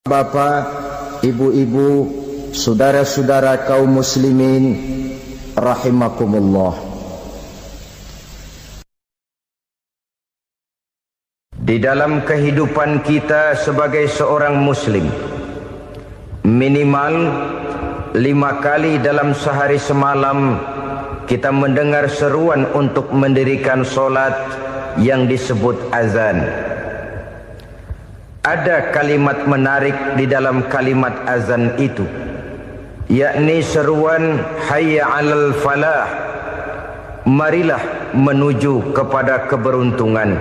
Bapak, ibu-ibu, saudara-saudara kaum muslimin rahimakumullah. Di dalam kehidupan kita sebagai seorang muslim, minimal 5 kali dalam sehari semalam kita mendengar seruan untuk mendirikan solat yang disebut azan. Ada kalimat menarik di dalam kalimat azan itu, yakni seruan hayya 'alal falah, marilah menuju kepada keberuntungan,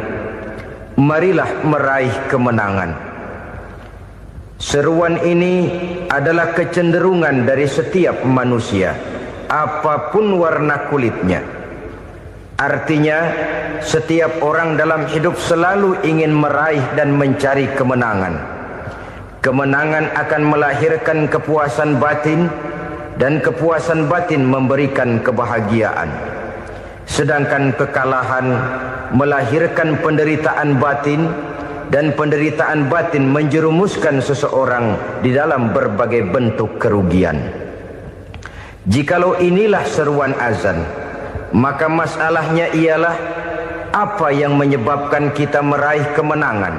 marilah meraih kemenangan. Seruan ini adalah kecenderungan dari setiap manusia, apapun warna kulitnya. Artinya, setiap orang dalam hidup selalu ingin meraih dan mencari kemenangan. Kemenangan akan melahirkan kepuasan batin, dan kepuasan batin memberikan kebahagiaan. Sedangkan kekalahan melahirkan penderitaan batin, dan penderitaan batin menjerumuskan seseorang di dalam berbagai bentuk kerugian. Jikalau inilah seruan azan, maka masalahnya ialah apa yang menyebabkan kita meraih kemenangan.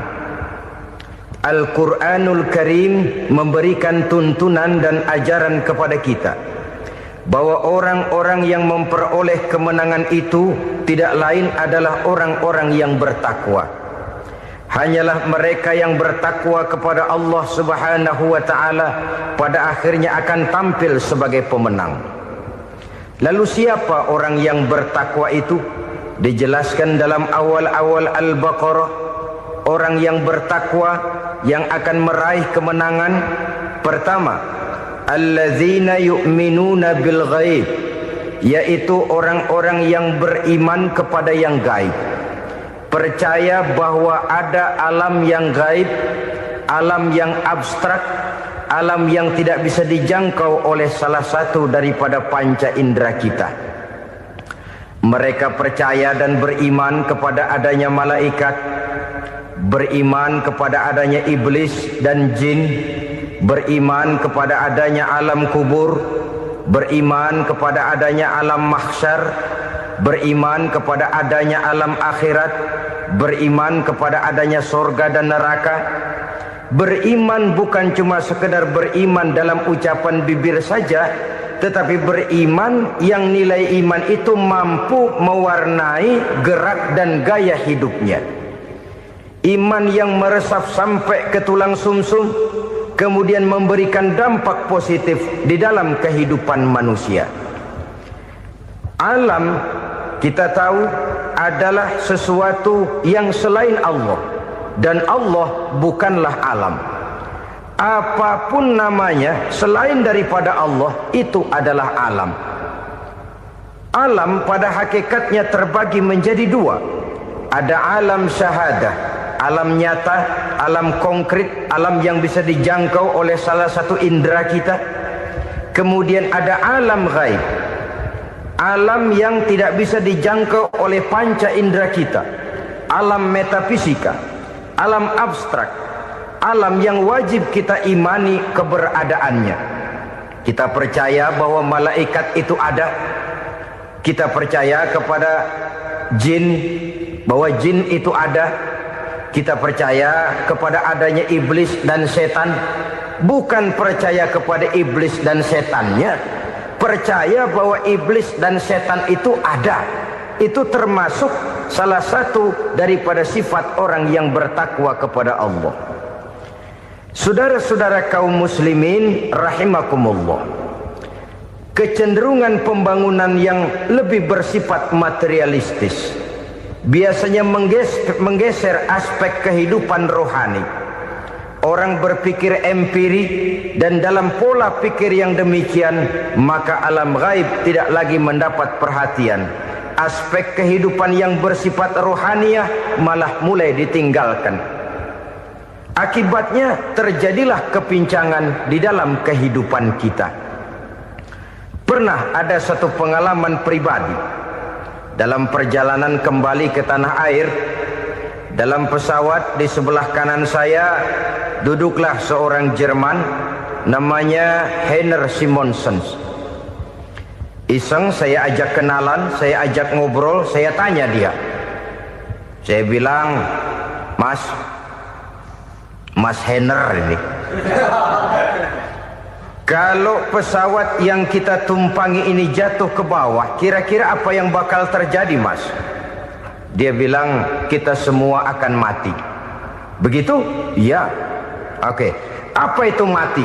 Al-Quranul Karim memberikan tuntunan dan ajaran kepada kita bahwa orang-orang yang memperoleh kemenangan itu tidak lain adalah orang-orang yang bertakwa. Hanyalah mereka yang bertakwa kepada Allah Subhanahu wa ta'ala pada akhirnya akan tampil sebagai pemenang. Lalu siapa orang yang bertakwa itu? Dijelaskan dalam awal-awal Al-Baqarah, orang yang bertakwa yang akan meraih kemenangan. Pertama, alladzina yu'minuna bil ghaib, yaitu orang-orang yang beriman kepada yang gaib, percaya bahwa ada alam yang gaib, alam yang abstrak, alam yang tidak bisa dijangkau oleh salah satu daripada panca indera kita. Mereka percaya dan beriman kepada adanya malaikat, beriman kepada adanya iblis dan jin, beriman kepada adanya alam kubur, beriman kepada adanya alam mahsyar, beriman kepada adanya alam akhirat, beriman kepada adanya surga dan neraka. Beriman bukan cuma sekedar beriman dalam ucapan bibir saja, tetapi beriman yang nilai iman itu mampu mewarnai gerak dan gaya hidupnya. Iman yang meresap sampai ke tulang sumsum, kemudian memberikan dampak positif di dalam kehidupan manusia. Alam, kita tahu, adalah sesuatu yang selain Allah. Dan Allah bukanlah alam. Apapun namanya selain daripada Allah, itu adalah alam. Alam pada hakikatnya terbagi menjadi 2. Ada alam syahadah, alam nyata, alam konkret, alam yang bisa dijangkau oleh salah satu indera kita. Kemudian ada alam ghaib, alam yang tidak bisa dijangkau oleh panca indera kita, alam metafisika, alam abstrak, alam yang wajib kita imani keberadaannya. Kita percaya bahwa malaikat itu ada. Kita percaya kepada jin, bahwa jin itu ada. Kita percaya kepada adanya iblis dan setan. Bukan percaya kepada iblis dan setannya, percaya bahwa iblis dan setan itu ada. Itu termasuk salah satu daripada sifat orang yang bertakwa kepada Allah. Saudara-saudara kaum muslimin rahimakumullah, kecenderungan pembangunan yang lebih bersifat materialistis biasanya menggeser aspek kehidupan rohani. Orang berpikir empiri, dan dalam pola pikir yang demikian maka alam gaib tidak lagi mendapat perhatian. Aspek kehidupan yang bersifat rohaniah malah mulai ditinggalkan. Akibatnya terjadilah kepincangan di dalam kehidupan kita. Pernah ada satu pengalaman pribadi dalam perjalanan kembali ke tanah air. Dalam pesawat di sebelah kanan saya duduklah seorang Jerman, namanya Heiner Simonsen. Iseng saya ajak kenalan, saya ajak ngobrol, saya tanya dia. Saya bilang, Mas Heiner ini, kalau pesawat yang kita tumpangi ini jatuh ke bawah, kira-kira apa yang bakal terjadi, Mas? Dia bilang, kita semua akan mati. Begitu? Iya. Oke. Apa itu mati?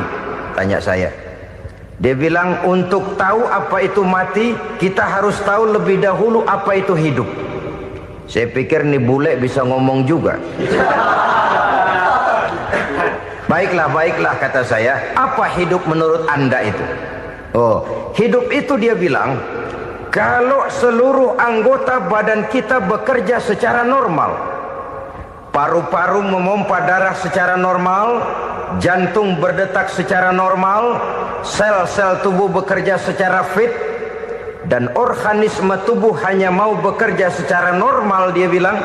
Tanya saya. Dia bilang, untuk tahu apa itu mati, kita harus tahu lebih dahulu apa itu hidup. Saya pikir nih bule bisa ngomong juga. Baiklah kata saya. Apa hidup menurut Anda itu? Oh, hidup itu dia bilang, kalau seluruh anggota badan kita bekerja secara normal, paru-paru memompa darah secara normal, jantung berdetak secara normal, sel-sel tubuh bekerja secara fit, dan organisme tubuh hanya mau bekerja secara normal, dia bilang,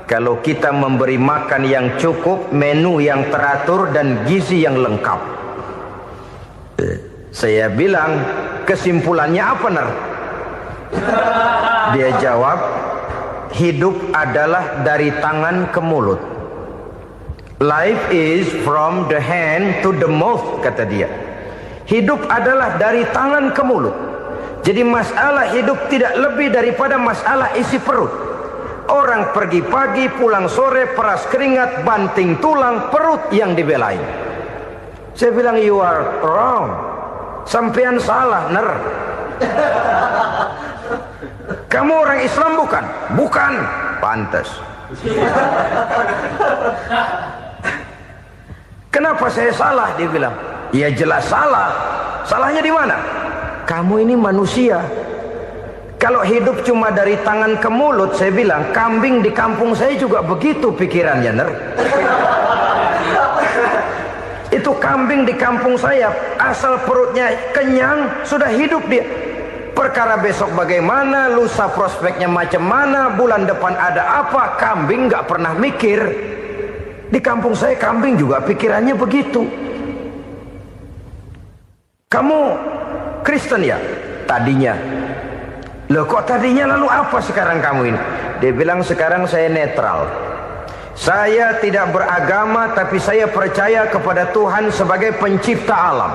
kalau kita memberi makan yang cukup, menu yang teratur, dan gizi yang lengkap. Saya bilang, kesimpulannya apa, Ner? Dia jawab, hidup adalah dari tangan ke mulut. Life is from the hand to the mouth, kata dia. Hidup adalah dari tangan ke mulut. Jadi masalah hidup tidak lebih daripada masalah isi perut. Orang pergi pagi, pulang sore, peras keringat, banting tulang, perut yang dibelain. Saya bilang, you are wrong. Sampean salah, Ner. Kamu orang Islam bukan? Bukan. Pantas. Kenapa saya salah? Dia bilang, ya jelas salah. Salahnya di mana? Kamu ini manusia. Kalau hidup cuma dari tangan ke mulut, saya bilang, kambing di kampung saya juga begitu pikirannya, Ner. Itu kambing di kampung saya, asal perutnya kenyang, sudah hidup dia. Perkara besok bagaimana, lusa prospeknya macam mana, bulan depan ada apa, kambing nggak pernah mikir. Di kampung saya kambing juga pikirannya begitu. Kamu Kristen ya? Tadinya. Loh kok tadinya, lalu apa sekarang kamu ini? Dia bilang, sekarang saya netral. Saya tidak beragama, tapi saya percaya kepada Tuhan sebagai pencipta alam.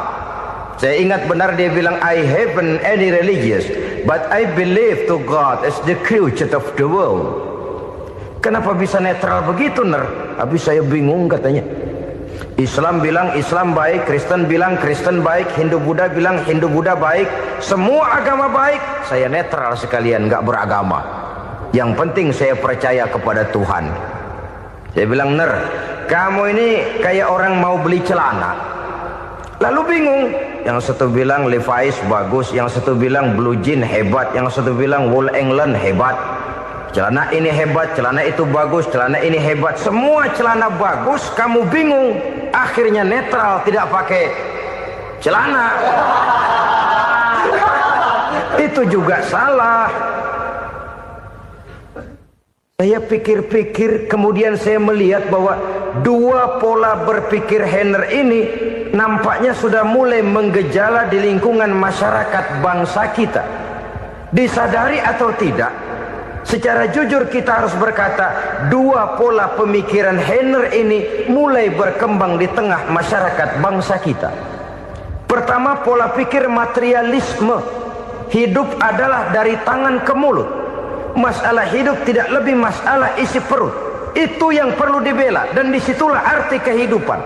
Saya ingat benar dia bilang, I haven't any religious, but I believe to God as the creator of the world. Kenapa bisa netral begitu, Ner? Habis saya bingung katanya. Islam bilang Islam baik, Kristen bilang Kristen baik, Hindu Buddha bilang Hindu Buddha baik, semua agama baik. Saya netral sekalian, nggak beragama. Yang penting saya percaya kepada Tuhan. Saya bilang, Ner, kamu ini kayak orang mau beli celana, lalu bingung. Yang satu bilang Levi's bagus, yang satu bilang Blue Jean hebat, yang satu bilang Wool England hebat. Celana ini hebat, celana itu bagus, celana ini hebat, semua celana bagus, kamu bingung. Akhirnya netral, tidak pakai celana. Itu juga salah. Saya pikir-pikir, kemudian saya melihat bahwa dua pola berpikir Heiner ini nampaknya sudah mulai menggejala di lingkungan masyarakat bangsa kita. Disadari atau tidak, secara jujur kita harus berkata, dua pola pemikiran Heiner ini mulai berkembang di tengah masyarakat bangsa kita. Pertama, pola pikir materialisme. Hidup adalah dari tangan ke mulut. Masalah hidup tidak lebih masalah isi perut. Itu yang perlu dibela, dan disitulah arti kehidupan.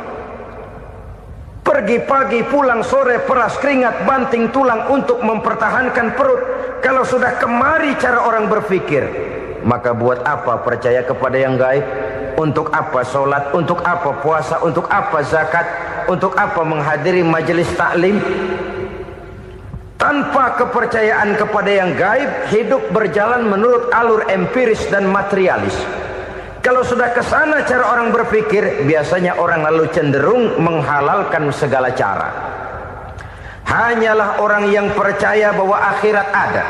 Pergi pagi, pulang sore, peras keringat, banting tulang untuk mempertahankan perut. Kalau sudah kemari cara orang berpikir, maka buat apa percaya kepada yang gaib? Untuk apa sholat? Untuk apa puasa? Untuk apa zakat? Untuk apa menghadiri majelis taklim? Tanpa kepercayaan kepada yang gaib, hidup berjalan menurut alur empiris dan materialis. Kalau sudah ke sana cara orang berpikir, biasanya orang lalu cenderung menghalalkan segala cara. Hanyalah orang yang percaya bahwa akhirat ada,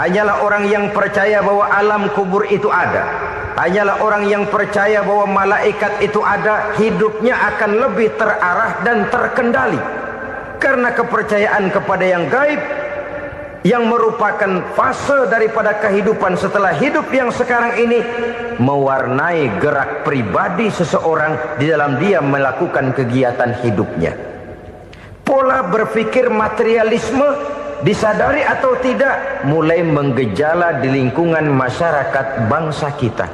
hanyalah orang yang percaya bahwa alam kubur itu ada, hanyalah orang yang percaya bahwa malaikat itu ada, hidupnya akan lebih terarah dan terkendali. Karena kepercayaan kepada yang gaib, yang merupakan fase daripada kehidupan setelah hidup yang sekarang ini, mewarnai gerak pribadi seseorang di dalam dia melakukan kegiatan hidupnya. Pola berpikir materialisme, disadari atau tidak, mulai menggejala di lingkungan masyarakat bangsa kita.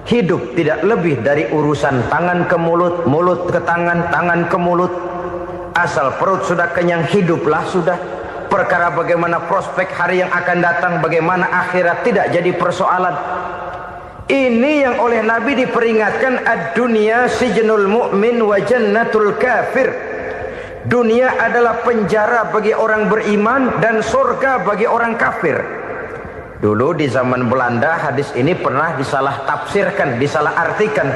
Hidup tidak lebih dari urusan tangan ke mulut, mulut ke tangan, tangan ke mulut. Asal perut sudah kenyang, hiduplah sudah. Perkara bagaimana prospek hari yang akan datang, bagaimana akhirat, tidak jadi persoalan. Ini yang oleh Nabi diperingatkan, ad-dunya sijnul mu'min wa jannatul kafir. Dunia adalah penjara bagi orang beriman dan surga bagi orang kafir. Dulu di zaman Belanda hadis ini pernah disalah tafsirkan, disalah artikan,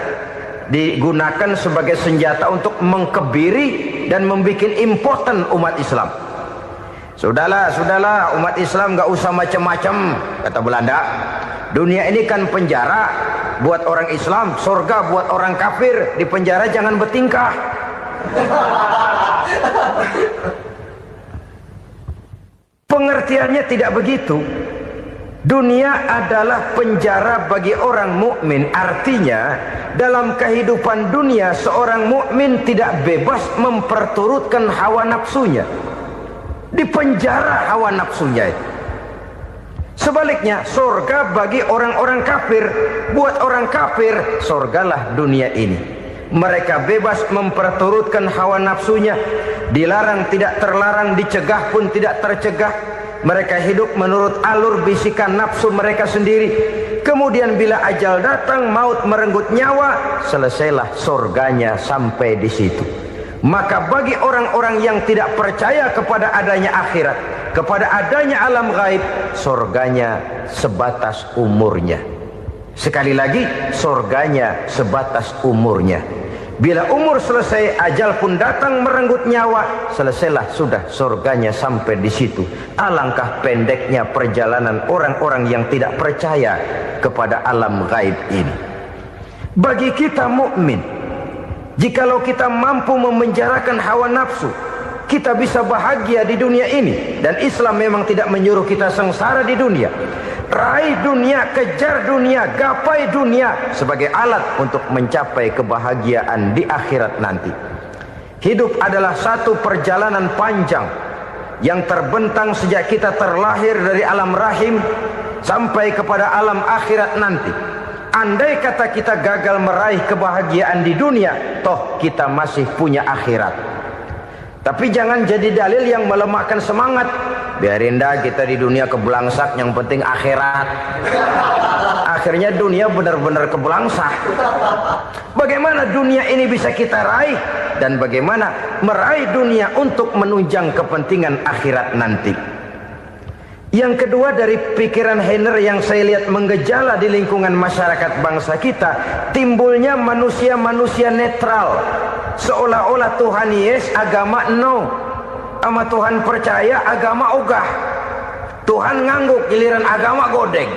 digunakan sebagai senjata untuk mengkebiri dan membuat impoten umat Islam. Sudahlah umat Islam gak usah macam-macam, kata Belanda. Dunia ini kan penjara buat orang Islam, surga buat orang kafir. Di penjara jangan bertingkah. Pengertiannya tidak begitu. Dunia adalah penjara bagi orang mukmin. Artinya dalam kehidupan dunia seorang mukmin tidak bebas memperturutkan hawa nafsunya. Dipenjara hawa nafsunya. Sebaliknya surga bagi orang-orang kafir. Buat orang kafir surgalah dunia ini. Mereka bebas memperturutkan hawa nafsunya, dilarang tidak terlarang, dicegah pun tidak tercegah. Mereka hidup menurut alur bisikan nafsu mereka sendiri. Kemudian bila ajal datang, maut merenggut nyawa, selesailah surganya sampai di situ. Maka bagi orang-orang yang tidak percaya kepada adanya akhirat, kepada adanya alam gaib, surganya sebatas umurnya. Sekali lagi, surganya sebatas umurnya. Bila umur selesai, ajal pun datang merenggut nyawa, selesailah sudah surganya sampai di situ. Alangkah pendeknya perjalanan orang-orang yang tidak percaya kepada alam gaib ini. Bagi kita mukmin, jikalau kita mampu memenjarakan hawa nafsu, kita bisa bahagia di dunia ini. Dan Islam memang tidak menyuruh kita sengsara di dunia. Raih dunia, kejar dunia, gapai dunia sebagai alat untuk mencapai kebahagiaan di akhirat nanti. Hidup adalah satu perjalanan panjang yang terbentang sejak kita terlahir dari alam rahim sampai kepada alam akhirat nanti. Andai kata kita gagal meraih kebahagiaan di dunia, toh kita masih punya akhirat. Tapi jangan jadi dalil yang melemahkan semangat. Biarin dah kita di dunia kebelangsak, yang penting akhirat. Akhirnya dunia benar-benar kebelangsak. Bagaimana dunia ini bisa kita raih, dan bagaimana meraih dunia untuk menunjang kepentingan akhirat nanti. Yang kedua, dari pikiran Heiner yang saya lihat menggejala di lingkungan masyarakat bangsa kita, timbulnya manusia-manusia netral. Seolah-olah Tuhan yes, agama no. Sama Tuhan percaya, agama ogah. Tuhan ngangguk, giliran agama godeng.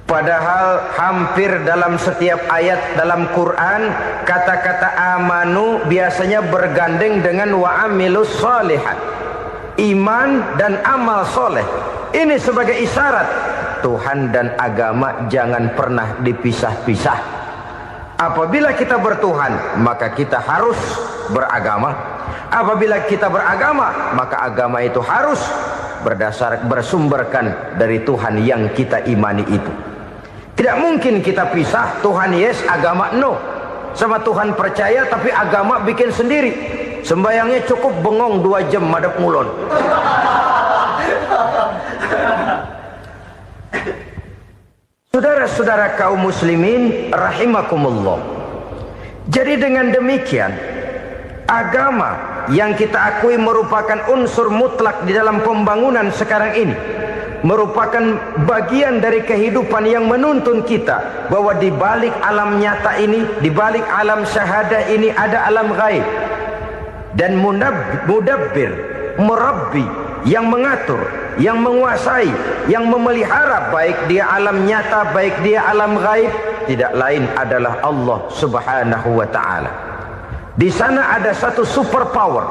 Padahal hampir dalam setiap ayat dalam Quran, kata-kata amanu biasanya bergandeng dengan wa amilus sholihat. Iman dan amal soleh. Ini sebagai isyarat Tuhan dan agama jangan pernah dipisah-pisah. Apabila kita bertuhan, maka kita harus beragama. Apabila kita beragama, maka agama itu harus bersumberkan dari Tuhan yang kita imani itu. Tidak mungkin kita pisah, Tuhan yes, agama no. Sama Tuhan percaya tapi agama bikin sendiri. Sembayangnya cukup bengong 2 jam madep ngulon. Saudara-saudara kaum muslimin rahimakumullah. Jadi dengan demikian, agama yang kita akui merupakan unsur mutlak di dalam pembangunan sekarang ini, merupakan bagian dari kehidupan yang menuntun kita bahwa di balik alam nyata ini, di balik alam syahadah ini ada alam gaib. Dan mudabbir, murabbi, yang mengatur, yang menguasai, yang memelihara, baik dia alam nyata, baik dia alam gaib, tidak lain adalah Allah Subhanahu wa ta'ala. Di sana ada satu super power,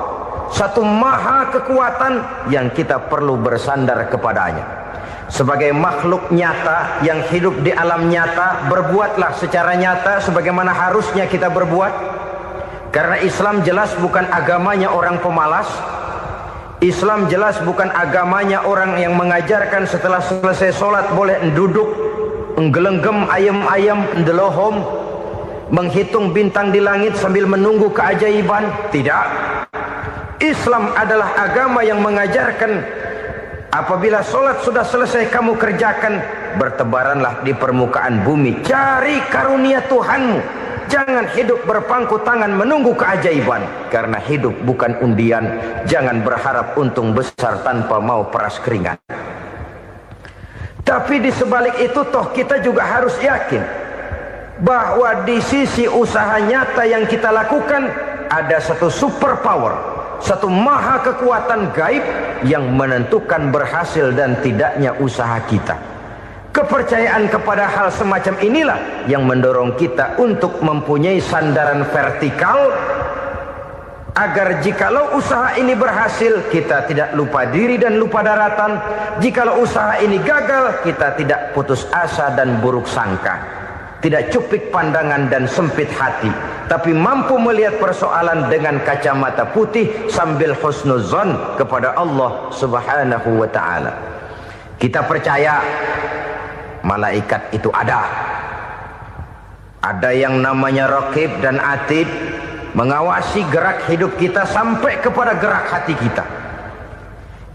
satu maha kekuatan yang kita perlu bersandar kepadanya. Sebagai makhluk nyata yang hidup di alam nyata, berbuatlah secara nyata sebagaimana harusnya kita berbuat. Karena Islam jelas bukan agamanya orang pemalas. Islam jelas bukan agamanya orang yang mengajarkan setelah selesai sholat boleh duduk, nggelenggem ayam-ayam, ndelohom, menghitung bintang di langit sambil menunggu keajaiban. Tidak. Islam adalah agama yang mengajarkan apabila sholat sudah selesai kamu kerjakan, bertebaranlah di permukaan bumi, cari karunia Tuhanmu. Jangan hidup berpangku tangan menunggu keajaiban. Karena hidup bukan undian. Jangan berharap untung besar tanpa mau peras keringat. Tapi di sebalik itu toh kita juga harus yakin bahwa di sisi usaha nyata yang kita lakukan ada satu super power, satu maha kekuatan gaib yang menentukan berhasil dan tidaknya usaha kita. Kepercayaan kepada hal semacam inilah yang mendorong kita untuk mempunyai sandaran vertikal, agar jikalau usaha ini berhasil, kita tidak lupa diri dan lupa daratan. Jikalau usaha ini gagal, kita tidak putus asa dan buruk sangka, tidak cupik pandangan dan sempit hati, tapi mampu melihat persoalan dengan kacamata putih sambil husnuzon kepada Allah Subhanahu wa ta'ala. Kita percaya malaikat itu ada. Ada yang namanya Raqib dan Atid, mengawasi gerak hidup kita sampai kepada gerak hati kita.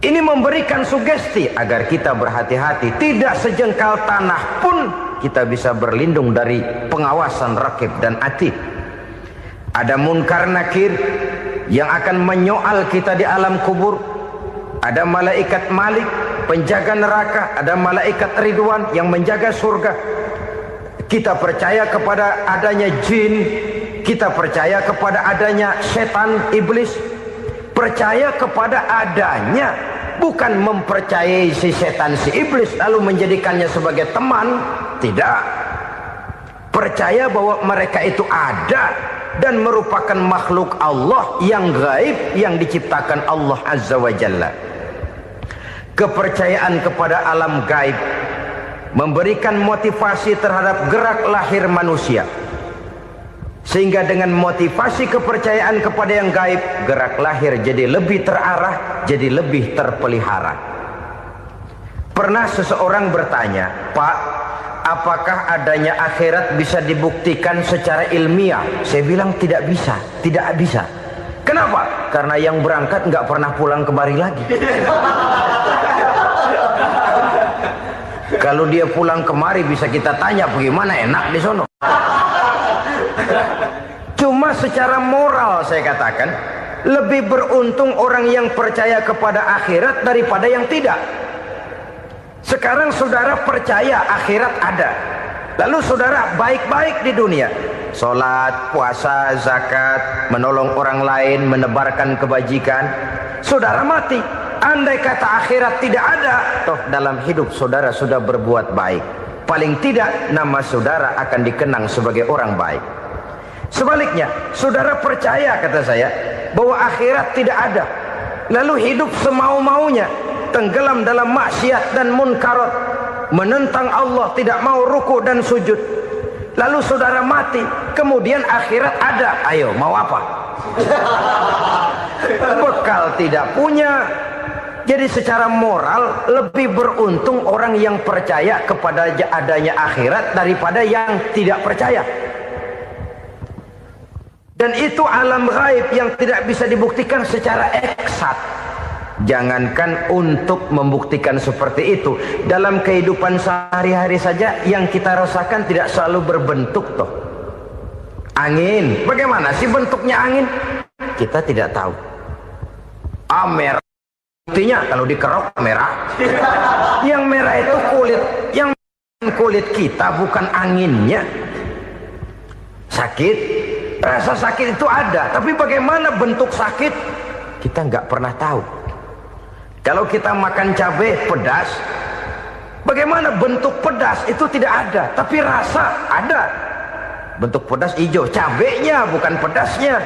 Ini memberikan sugesti agar kita berhati-hati. Tidak sejengkal tanah pun kita bisa berlindung dari pengawasan Raqib dan Atid. Ada Munkar Nakir yang akan menyoal kita di alam kubur. Ada malaikat Malik, penjaga neraka. Ada malaikat Ridwan yang menjaga surga. Kita percaya kepada adanya jin, kita percaya kepada adanya setan, iblis. Percaya kepada adanya, bukan mempercayai si setan, si iblis lalu menjadikannya sebagai teman. Tidak. Percaya bahwa mereka itu ada dan merupakan makhluk Allah yang gaib yang diciptakan Allah Azza wa Jalla. Kepercayaan kepada alam gaib memberikan motivasi terhadap gerak lahir manusia, sehingga dengan motivasi kepercayaan kepada yang gaib, gerak lahir jadi lebih terarah, jadi lebih terpelihara. Pernah seseorang bertanya, "Pak, apakah adanya akhirat bisa dibuktikan secara ilmiah?" Saya bilang tidak bisa, tidak bisa. Kenapa? Karena yang berangkat nggak pernah pulang kembali lagi. Kalau dia pulang kemari bisa kita tanya bagaimana enak di sono. Cuma secara moral saya katakan, lebih beruntung orang yang percaya kepada akhirat daripada yang tidak. Sekarang saudara percaya akhirat ada, lalu saudara baik-baik di dunia, sholat, puasa, zakat, menolong orang lain, menebarkan kebajikan. Saudara mati, andai kata akhirat tidak ada, toh dalam hidup saudara sudah berbuat baik. Paling tidak nama saudara akan dikenang sebagai orang baik. Sebaliknya, saudara percaya, kata saya, bahwa akhirat tidak ada, lalu hidup semau-maunya, tenggelam dalam maksiat dan munkarat, menentang Allah, tidak mau ruku dan sujud. Lalu saudara mati, kemudian akhirat ada. Ayo, mau apa? Bekal tidak punya. Jadi secara moral lebih beruntung orang yang percaya kepada adanya akhirat daripada yang tidak percaya. Dan itu alam gaib yang tidak bisa dibuktikan secara eksat. Jangankan untuk membuktikan seperti itu, dalam kehidupan sehari-hari saja yang kita rasakan tidak selalu berbentuk toh. Angin, bagaimana sih bentuknya angin? Kita tidak tahu. Merah, buktinya kalau dikerok merah. Yang merah itu kulit, yang kulit kita bukan anginnya. Sakit, rasa sakit itu ada, tapi bagaimana bentuk sakit kita nggak pernah tahu. Kalau kita makan cabai pedas, bagaimana bentuk pedas itu tidak ada, tapi rasa ada. Bentuk pedas hijau, cabenya bukan pedasnya.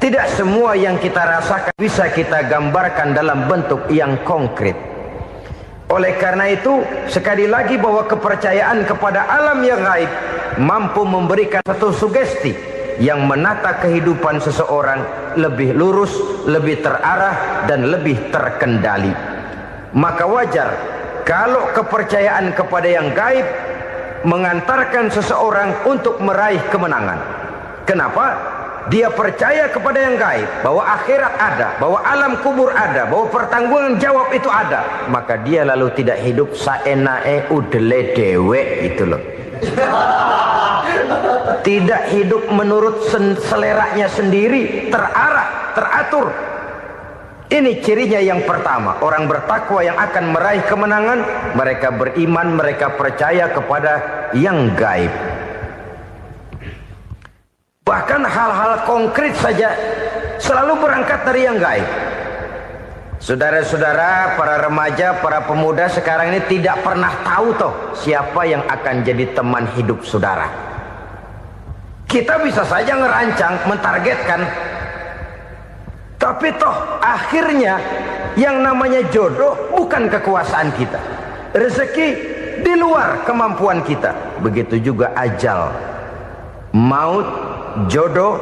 Tidak semua yang kita rasakan bisa kita gambarkan dalam bentuk yang konkret. Oleh karena itu, sekali lagi bahwa kepercayaan kepada alam yang gaib mampu memberikan satu sugesti yang menata kehidupan seseorang lebih lurus, lebih terarah, dan lebih terkendali. Maka wajar kalau kepercayaan kepada yang gaib mengantarkan seseorang untuk meraih kemenangan. Kenapa? Dia percaya kepada yang gaib, bahwa akhirat ada, bahwa alam kubur ada, bahwa pertanggungan jawab itu ada. Maka dia lalu tidak hidup saenae udele dewe, itu loh. Tidak hidup menurut seleranya sendiri, terarah, teratur. Ini cirinya yang pertama. Orang bertakwa yang akan meraih kemenangan, mereka beriman, mereka percaya kepada yang gaib. Bahkan hal-hal konkret saja selalu berangkat dari yang gaib. Saudara-saudara, para remaja, para pemuda sekarang ini tidak pernah tahu toh siapa yang akan jadi teman hidup saudara. Kita bisa saja ngerancang, mentargetkan, tapi toh akhirnya yang namanya jodoh bukan kekuasaan kita. Rezeki di luar kemampuan kita. Begitu juga ajal. Maut, jodoh,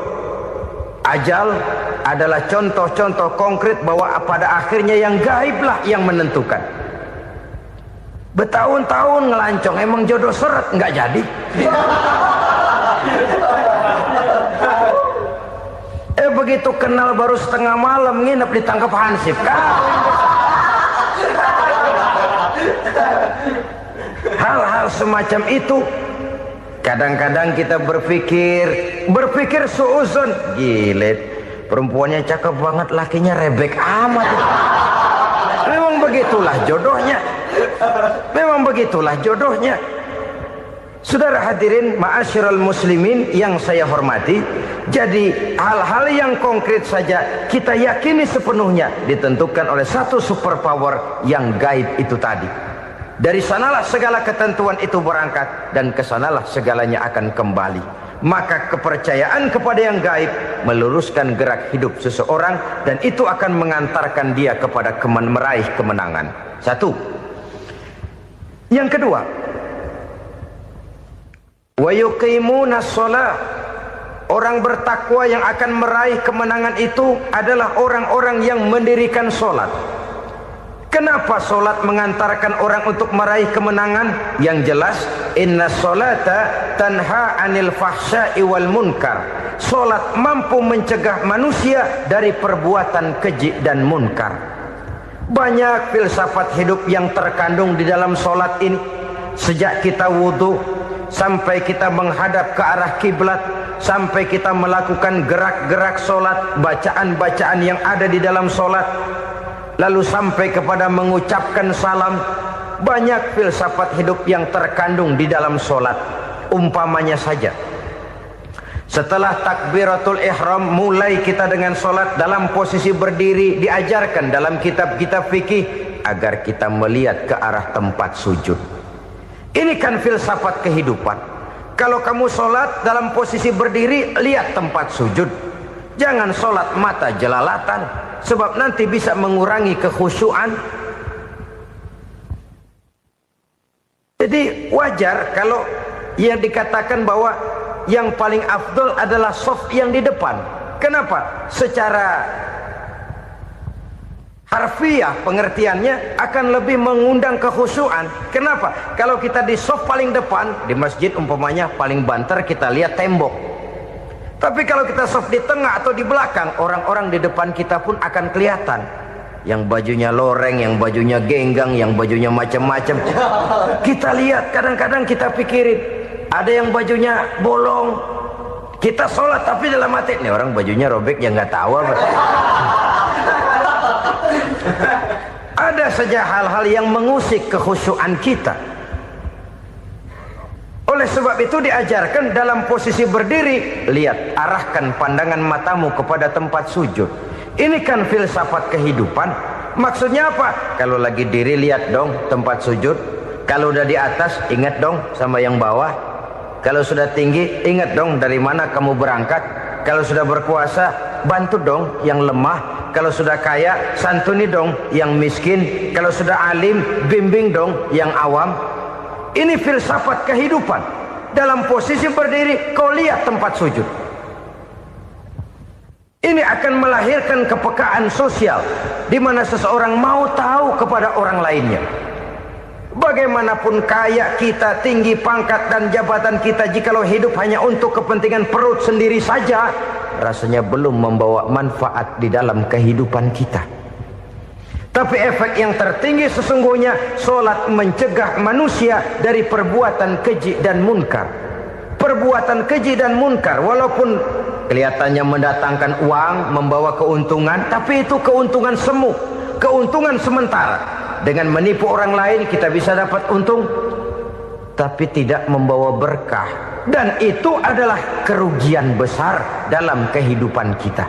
ajal adalah contoh-contoh konkret bahwa pada akhirnya yang gaiblah yang menentukan. Bertahun-tahun ngelancong, emang jodoh seret, nggak jadi. Begitu kenal baru setengah malam nginep ditangkap hansip kan. Hal-hal semacam itu kadang-kadang kita berpikir suuzon, gilet, perempuannya cakep banget, lakinya rebek amat. Memang begitulah jodohnya. Memang begitulah jodohnya. Saudara hadirin ma'asyiral muslimin yang saya hormati, jadi hal-hal yang konkret saja kita yakini sepenuhnya ditentukan oleh satu superpower yang gaib itu tadi. Dari sanalah segala ketentuan itu berangkat dan kesanalah segalanya akan kembali. Maka kepercayaan kepada yang gaib meluruskan gerak hidup seseorang dan itu akan mengantarkan dia kepada meraih kemenangan. Satu. Yang kedua, wa yuqimuna shalah. Orang bertakwa yang akan meraih kemenangan itu adalah orang-orang yang mendirikan sholat. Kenapa sholat mengantarkan orang untuk meraih kemenangan? Yang jelas, inna sholata tanha anil fahsya'i wal munkar. Sholat mampu mencegah manusia dari perbuatan keji dan munkar. Banyak filsafat hidup yang terkandung di dalam sholat ini. Sejak kita wudhu sampai kita menghadap ke arah kiblat, sampai kita melakukan gerak-gerak sholat, bacaan-bacaan yang ada di dalam sholat, lalu sampai kepada mengucapkan salam. Banyak filsafat hidup yang terkandung di dalam sholat. Umpamanya saja, setelah takbiratul ihram mulai kita dengan sholat dalam posisi berdiri, diajarkan dalam kitab-kitab fikih agar kita melihat ke arah tempat sujud. Ini kan filsafat kehidupan. Kalau kamu sholat dalam posisi berdiri, lihat tempat sujud. Jangan sholat mata jelalatan, sebab nanti bisa mengurangi kekhusyuan. Jadi wajar kalau yang dikatakan bahwa yang paling afdol adalah shaf yang di depan. Kenapa? Secara harfiah pengertiannya akan lebih mengundang kekhusyuan. Kenapa? Kalau kita di shaf paling depan di masjid umpamanya paling banter kita lihat tembok. Tapi kalau kita shaf di tengah atau di belakang, orang-orang di depan kita pun akan kelihatan. Yang bajunya loreng, yang bajunya genggang, yang bajunya macam-macam. Kita lihat, kadang-kadang kita pikirin, ada yang bajunya bolong. Kita sholat tapi dalam hati, nih orang bajunya robek ya nggak tahu apa. Ada saja hal-hal yang mengusik kekhusyuan kita. Oleh sebab itu diajarkan dalam posisi berdiri, lihat, arahkan pandangan matamu kepada tempat sujud. Ini kan filsafat kehidupan. Maksudnya apa? Kalau lagi diri lihat dong tempat sujud. Kalau udah di atas ingat dong sama yang bawah. Kalau sudah tinggi ingat dong dari mana kamu berangkat. Kalau sudah berkuasa bantu dong yang lemah. Kalau sudah kaya santuni dong yang miskin. Kalau sudah alim bimbing dong yang awam. Ini filsafat kehidupan. Dalam posisi berdiri kau lihat tempat sujud. Ini akan melahirkan kepekaan sosial di mana seseorang mau tahu kepada orang lainnya. Bagaimanapun kaya kita, tinggi pangkat dan jabatan kita, jikalau hidup hanya untuk kepentingan perut sendiri saja, rasanya belum membawa manfaat di dalam kehidupan kita. Tapi efek yang tertinggi sesungguhnya, solat mencegah manusia dari perbuatan keji dan munkar. Perbuatan keji dan munkar, walaupun kelihatannya mendatangkan uang, membawa keuntungan, tapi itu keuntungan semu, keuntungan sementara. Dengan menipu orang lain kita bisa dapat untung, tapi tidak membawa berkah. Dan itu adalah kerugian besar dalam kehidupan kita.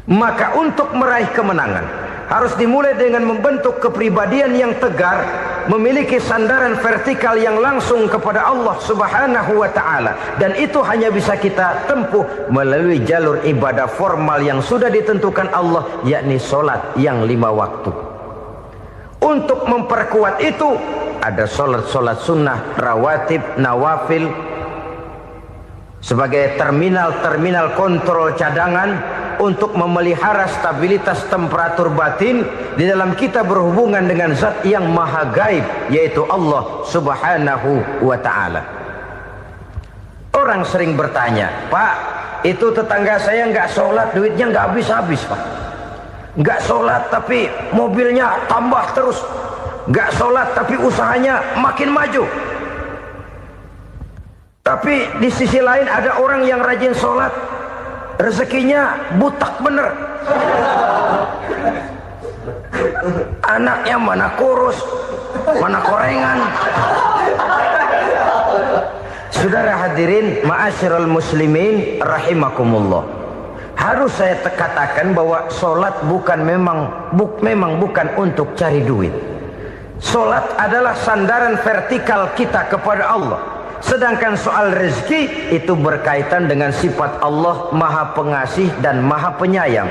Maka untuk meraih kemenangan harus dimulai dengan membentuk kepribadian yang tegar, memiliki sandaran vertikal yang langsung kepada Allah Subhanahu wa ta'ala. Dan itu hanya bisa kita tempuh melalui jalur ibadah formal yang sudah ditentukan Allah, yakni solat yang 5 waktu. Untuk memperkuat itu ada solat-solat sunnah, rawatib, nawafil sebagai terminal-terminal kontrol cadangan untuk memelihara stabilitas temperatur batin di dalam kita berhubungan dengan zat yang maha gaib, yaitu Allah Subhanahu wa ta'ala. Orang sering bertanya, Pak, itu tetangga saya nggak sholat, duitnya nggak habis-habis, Pak. Nggak sholat tapi mobilnya tambah terus. Nggak sholat tapi usahanya makin maju. Tapi di sisi lain ada orang yang rajin sholat, rezekinya butak bener. Anaknya mana kurus, mana korengan. Saudara hadirin ma'asyiral muslimin rahimakumullah, harus saya katakan bahwa solat memang bukan untuk cari duit. Solat adalah sandaran vertikal kita kepada Allah. Sedangkan soal rezeki itu berkaitan dengan sifat Allah maha pengasih dan maha penyayang.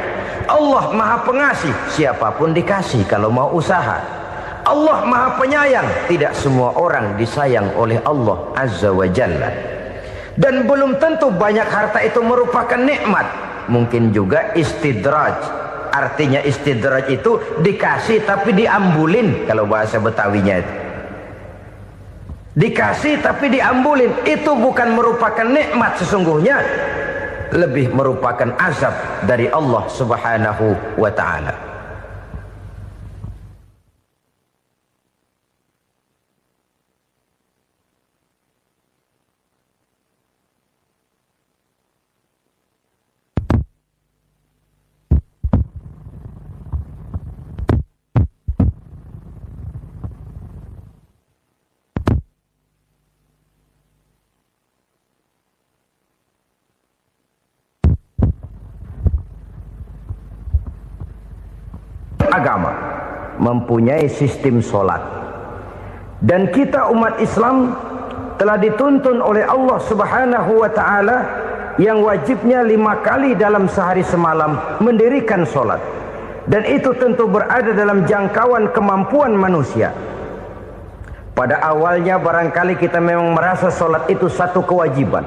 Allah maha pengasih, siapapun dikasih kalau mau usaha. Allah maha penyayang, tidak semua orang disayang oleh Allah Azza wa Jalla. Dan belum tentu banyak harta itu merupakan nikmat. Mungkin juga istidraj. Artinya istidraj itu dikasih tapi diambulin, kalau bahasa Betawinya itu. Dikasih tapi diambulin, itu bukan merupakan nikmat sesungguhnya, lebih merupakan azab dari Allah Subhanahu wa ta'ala. Agama mempunyai sistem solat, dan kita umat Islam telah dituntun oleh Allah Subhanahu wa ta'ala yang wajibnya 5 kali dalam sehari semalam mendirikan solat, dan itu tentu berada dalam jangkauan kemampuan manusia. Pada awalnya barangkali kita memang merasa solat itu satu kewajiban,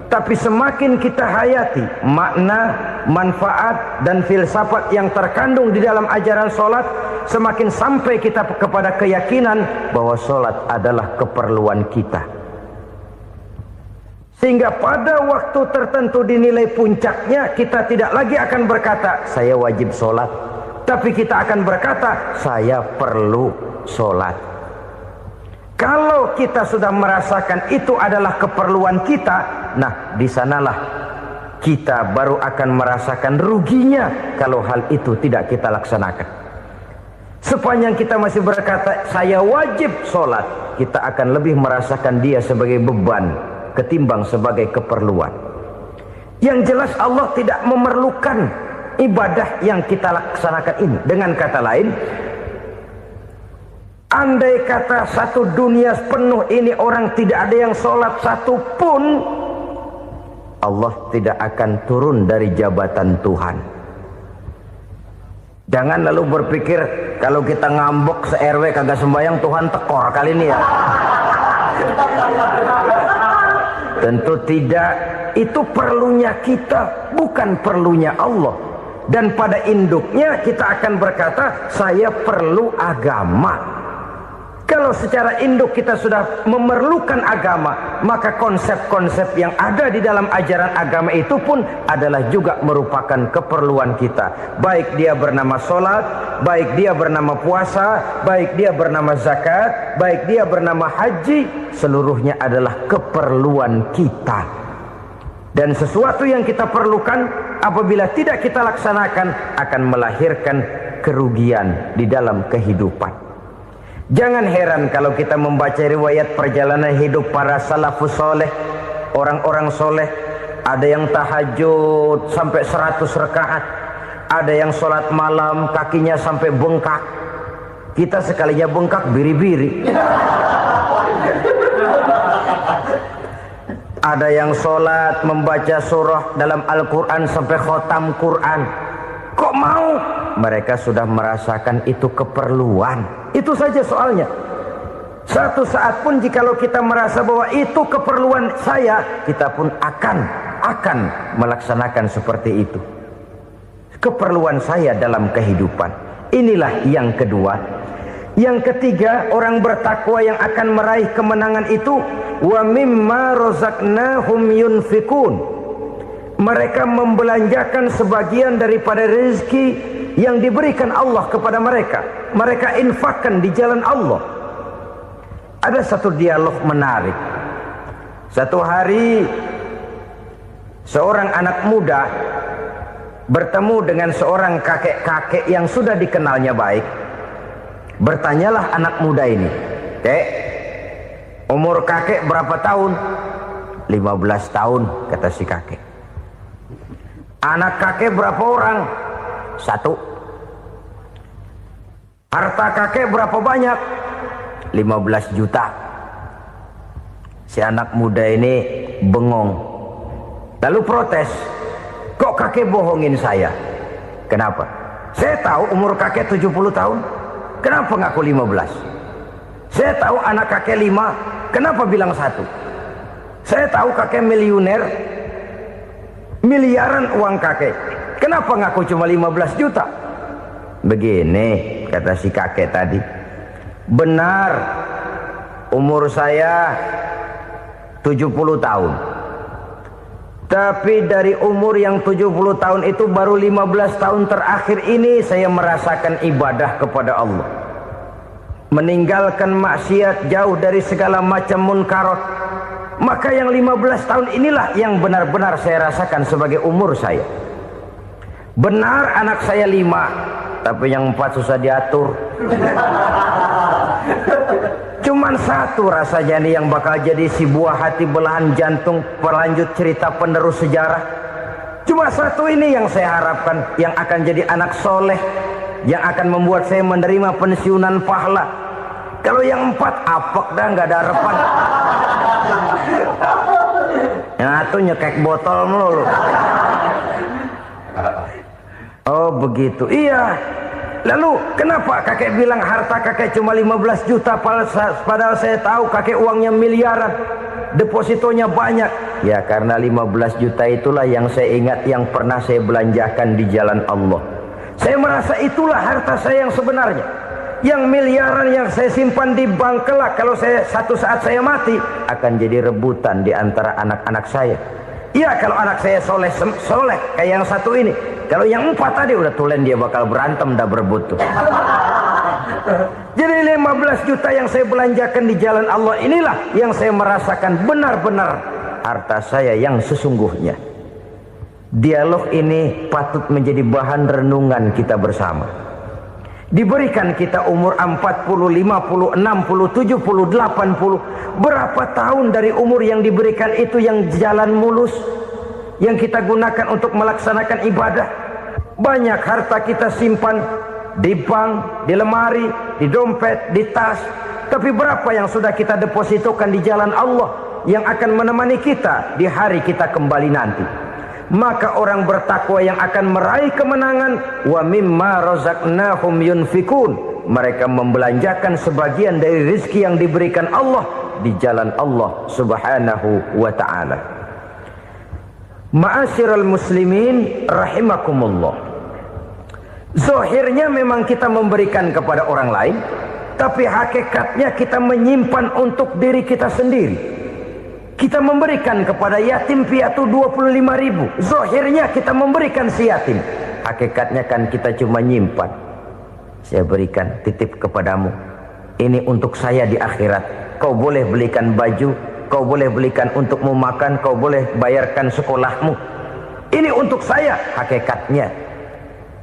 tapi semakin kita hayati makna, manfaat dan filsafat yang terkandung di dalam ajaran solat, semakin sampai kita kepada keyakinan bahwa solat adalah keperluan kita. Sehingga pada waktu tertentu dinilai puncaknya, kita tidak lagi akan berkata saya wajib solat, tapi kita akan berkata saya perlu solat. Kalau kita sudah merasakan itu adalah keperluan kita, nah di sanalah kita baru akan merasakan ruginya kalau hal itu tidak kita laksanakan. Sepanjang kita masih berkata saya wajib sholat, kita akan lebih merasakan dia sebagai beban ketimbang sebagai keperluan. Yang jelas Allah tidak memerlukan ibadah yang kita laksanakan ini. Dengan kata lain, andai kata satu dunia penuh ini orang tidak ada yang sholat satu pun, Allah tidak akan turun dari jabatan Tuhan. Jangan lalu berpikir kalau kita ngambek se-RW kagak sembahyang Tuhan tekor kali ini ya. Tentu tidak. Itu perlunya kita, bukan perlunya Allah. Dan pada induknya kita akan berkata, saya perlu agama. Kalau secara induk kita sudah memerlukan agama, maka konsep-konsep yang ada di dalam ajaran agama itu pun adalah juga merupakan keperluan kita. Baik dia bernama sholat, baik dia bernama puasa, baik dia bernama zakat, baik dia bernama haji, seluruhnya adalah keperluan kita. Dan sesuatu yang kita perlukan apabila tidak kita laksanakan akan melahirkan kerugian di dalam kehidupan. Jangan heran kalau kita membaca riwayat perjalanan hidup para salafus soleh, orang-orang soleh. Ada yang tahajud sampai 100 rakaat, ada yang sholat malam kakinya sampai bengkak. Kita sekalinya bengkak biri-biri. Ada yang sholat membaca surah dalam Al-Quran sampai khotam Quran. Kok mau? Mereka sudah merasakan itu keperluan. Itu saja soalnya. Satu saat pun jikalau kita merasa bahwa itu keperluan saya, kita pun akan melaksanakan seperti itu. Keperluan saya dalam kehidupan. Inilah yang kedua. Yang ketiga, orang bertakwa yang akan meraih kemenangan itu, wa mimma razaqnahum yunfikun. Mereka membelanjakan sebagian daripada rezeki yang diberikan Allah kepada mereka. Mereka infakkan di jalan Allah. Ada satu dialog menarik. Satu hari seorang anak muda bertemu dengan seorang kakek-kakek yang sudah dikenalnya baik. Bertanyalah anak muda ini, "Kek, umur kakek berapa tahun?" 15 tahun, kata si kakek. "Anak kakek berapa orang?" 1. "Harta kakek berapa banyak?" 15 juta. Si anak muda ini bengong. Lalu protes, "Kok kakek bohongin saya?" "Kenapa?" "Saya tahu umur kakek 70 tahun. Kenapa ngaku 15? Saya tahu anak kakek 5. Kenapa bilang 1? Saya tahu kakek miliuner, miliaran uang kakek. Kenapa ngaku cuma 15 juta? Begini, kata si kakek tadi. Benar, umur saya 70 tahun. Tapi dari umur yang 70 tahun itu baru 15 tahun terakhir ini saya merasakan ibadah kepada Allah. Meninggalkan maksiat, jauh dari segala macam munkarat. Maka yang 15 tahun inilah yang benar-benar saya rasakan sebagai umur saya. Benar anak saya 5, tapi yang 4 susah diatur. Cuman 1 rasanya nih yang bakal jadi si buah hati belahan jantung pelanjut cerita penerus sejarah. Cuma 1 ini yang saya harapkan, yang akan jadi anak soleh, yang akan membuat saya menerima pensiunan pahala. Kalau yang 4 apek dah, nggak ada harapan. Yang 1 nyekek botol melulu. Oh begitu, iya. Lalu kenapa kakek bilang harta kakek cuma 15 juta padahal saya tahu kakek uangnya miliaran, depositonya banyak? Ya karena 15 juta itulah yang saya ingat yang pernah saya belanjakan di jalan Allah. Saya merasa itulah harta saya yang sebenarnya. Yang miliaran yang saya simpan di bank kelak, kalau satu saat saya mati akan jadi rebutan di antara anak-anak saya. Iya kalau anak saya soleh kayak yang 1 ini. Kalau yang 4 tadi udah tulen dia bakal berantem dah berebut tuh. Jadi 15 juta yang saya belanjakan di jalan Allah inilah yang saya merasakan benar-benar harta saya yang sesungguhnya. Dialog ini patut menjadi bahan renungan kita bersama. Diberikan kita umur 40, 50, 60, 70, 80. Berapa tahun dari umur yang diberikan itu yang jalan mulus, yang kita gunakan untuk melaksanakan ibadah? Banyak harta kita simpan di bank, di lemari, di dompet, di tas. Tapi berapa yang sudah kita depositokan di jalan Allah yang akan menemani kita di hari kita kembali nanti? Maka orang bertakwa yang akan meraih kemenangan, wa mimma razaqnahum yunfikun, mereka membelanjakan sebagian dari rezeki yang diberikan Allah di jalan Allah subhanahu wa ta'ala. Ma'asyiral muslimin rahimakumullah, zahirnya memang kita memberikan kepada orang lain, tapi hakikatnya kita menyimpan untuk diri kita sendiri. Kita memberikan kepada yatim piatu 25.000. Zahirnya kita memberikan si yatim, hakikatnya kan kita cuma nyimpan. Saya berikan, titip kepadamu, ini untuk saya di akhirat. Kau boleh belikan baju, kau boleh belikan untukmu makan, kau boleh bayarkan sekolahmu. Ini untuk saya. Hakikatnya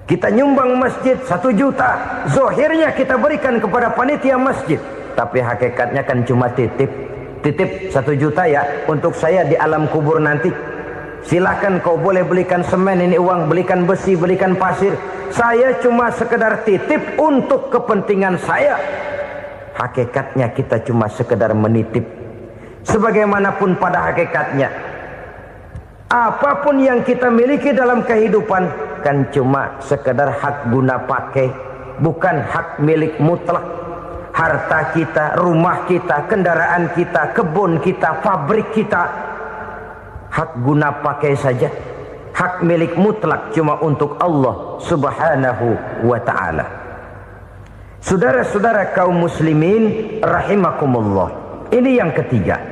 kita nyumbang masjid 1 juta, zahirnya kita berikan kepada panitia masjid, tapi hakikatnya kan cuma titip. Titip 1 juta ya, untuk saya di alam kubur nanti. Silahkan kau boleh belikan semen, ini uang, belikan besi, belikan pasir. Saya cuma sekedar titip untuk kepentingan saya. Hakikatnya kita cuma sekedar menitip. Sebagaimanapun pada hakikatnya, apapun yang kita miliki dalam kehidupan kan cuma sekedar hak guna pakai, bukan hak milik mutlak. Harta kita, rumah kita, kendaraan kita, kebun kita, pabrik kita, hak guna pakai saja. Hak milik mutlak cuma untuk Allah subhanahu wa ta'ala. Saudara-saudara kaum muslimin rahimakumullah, ini yang ketiga.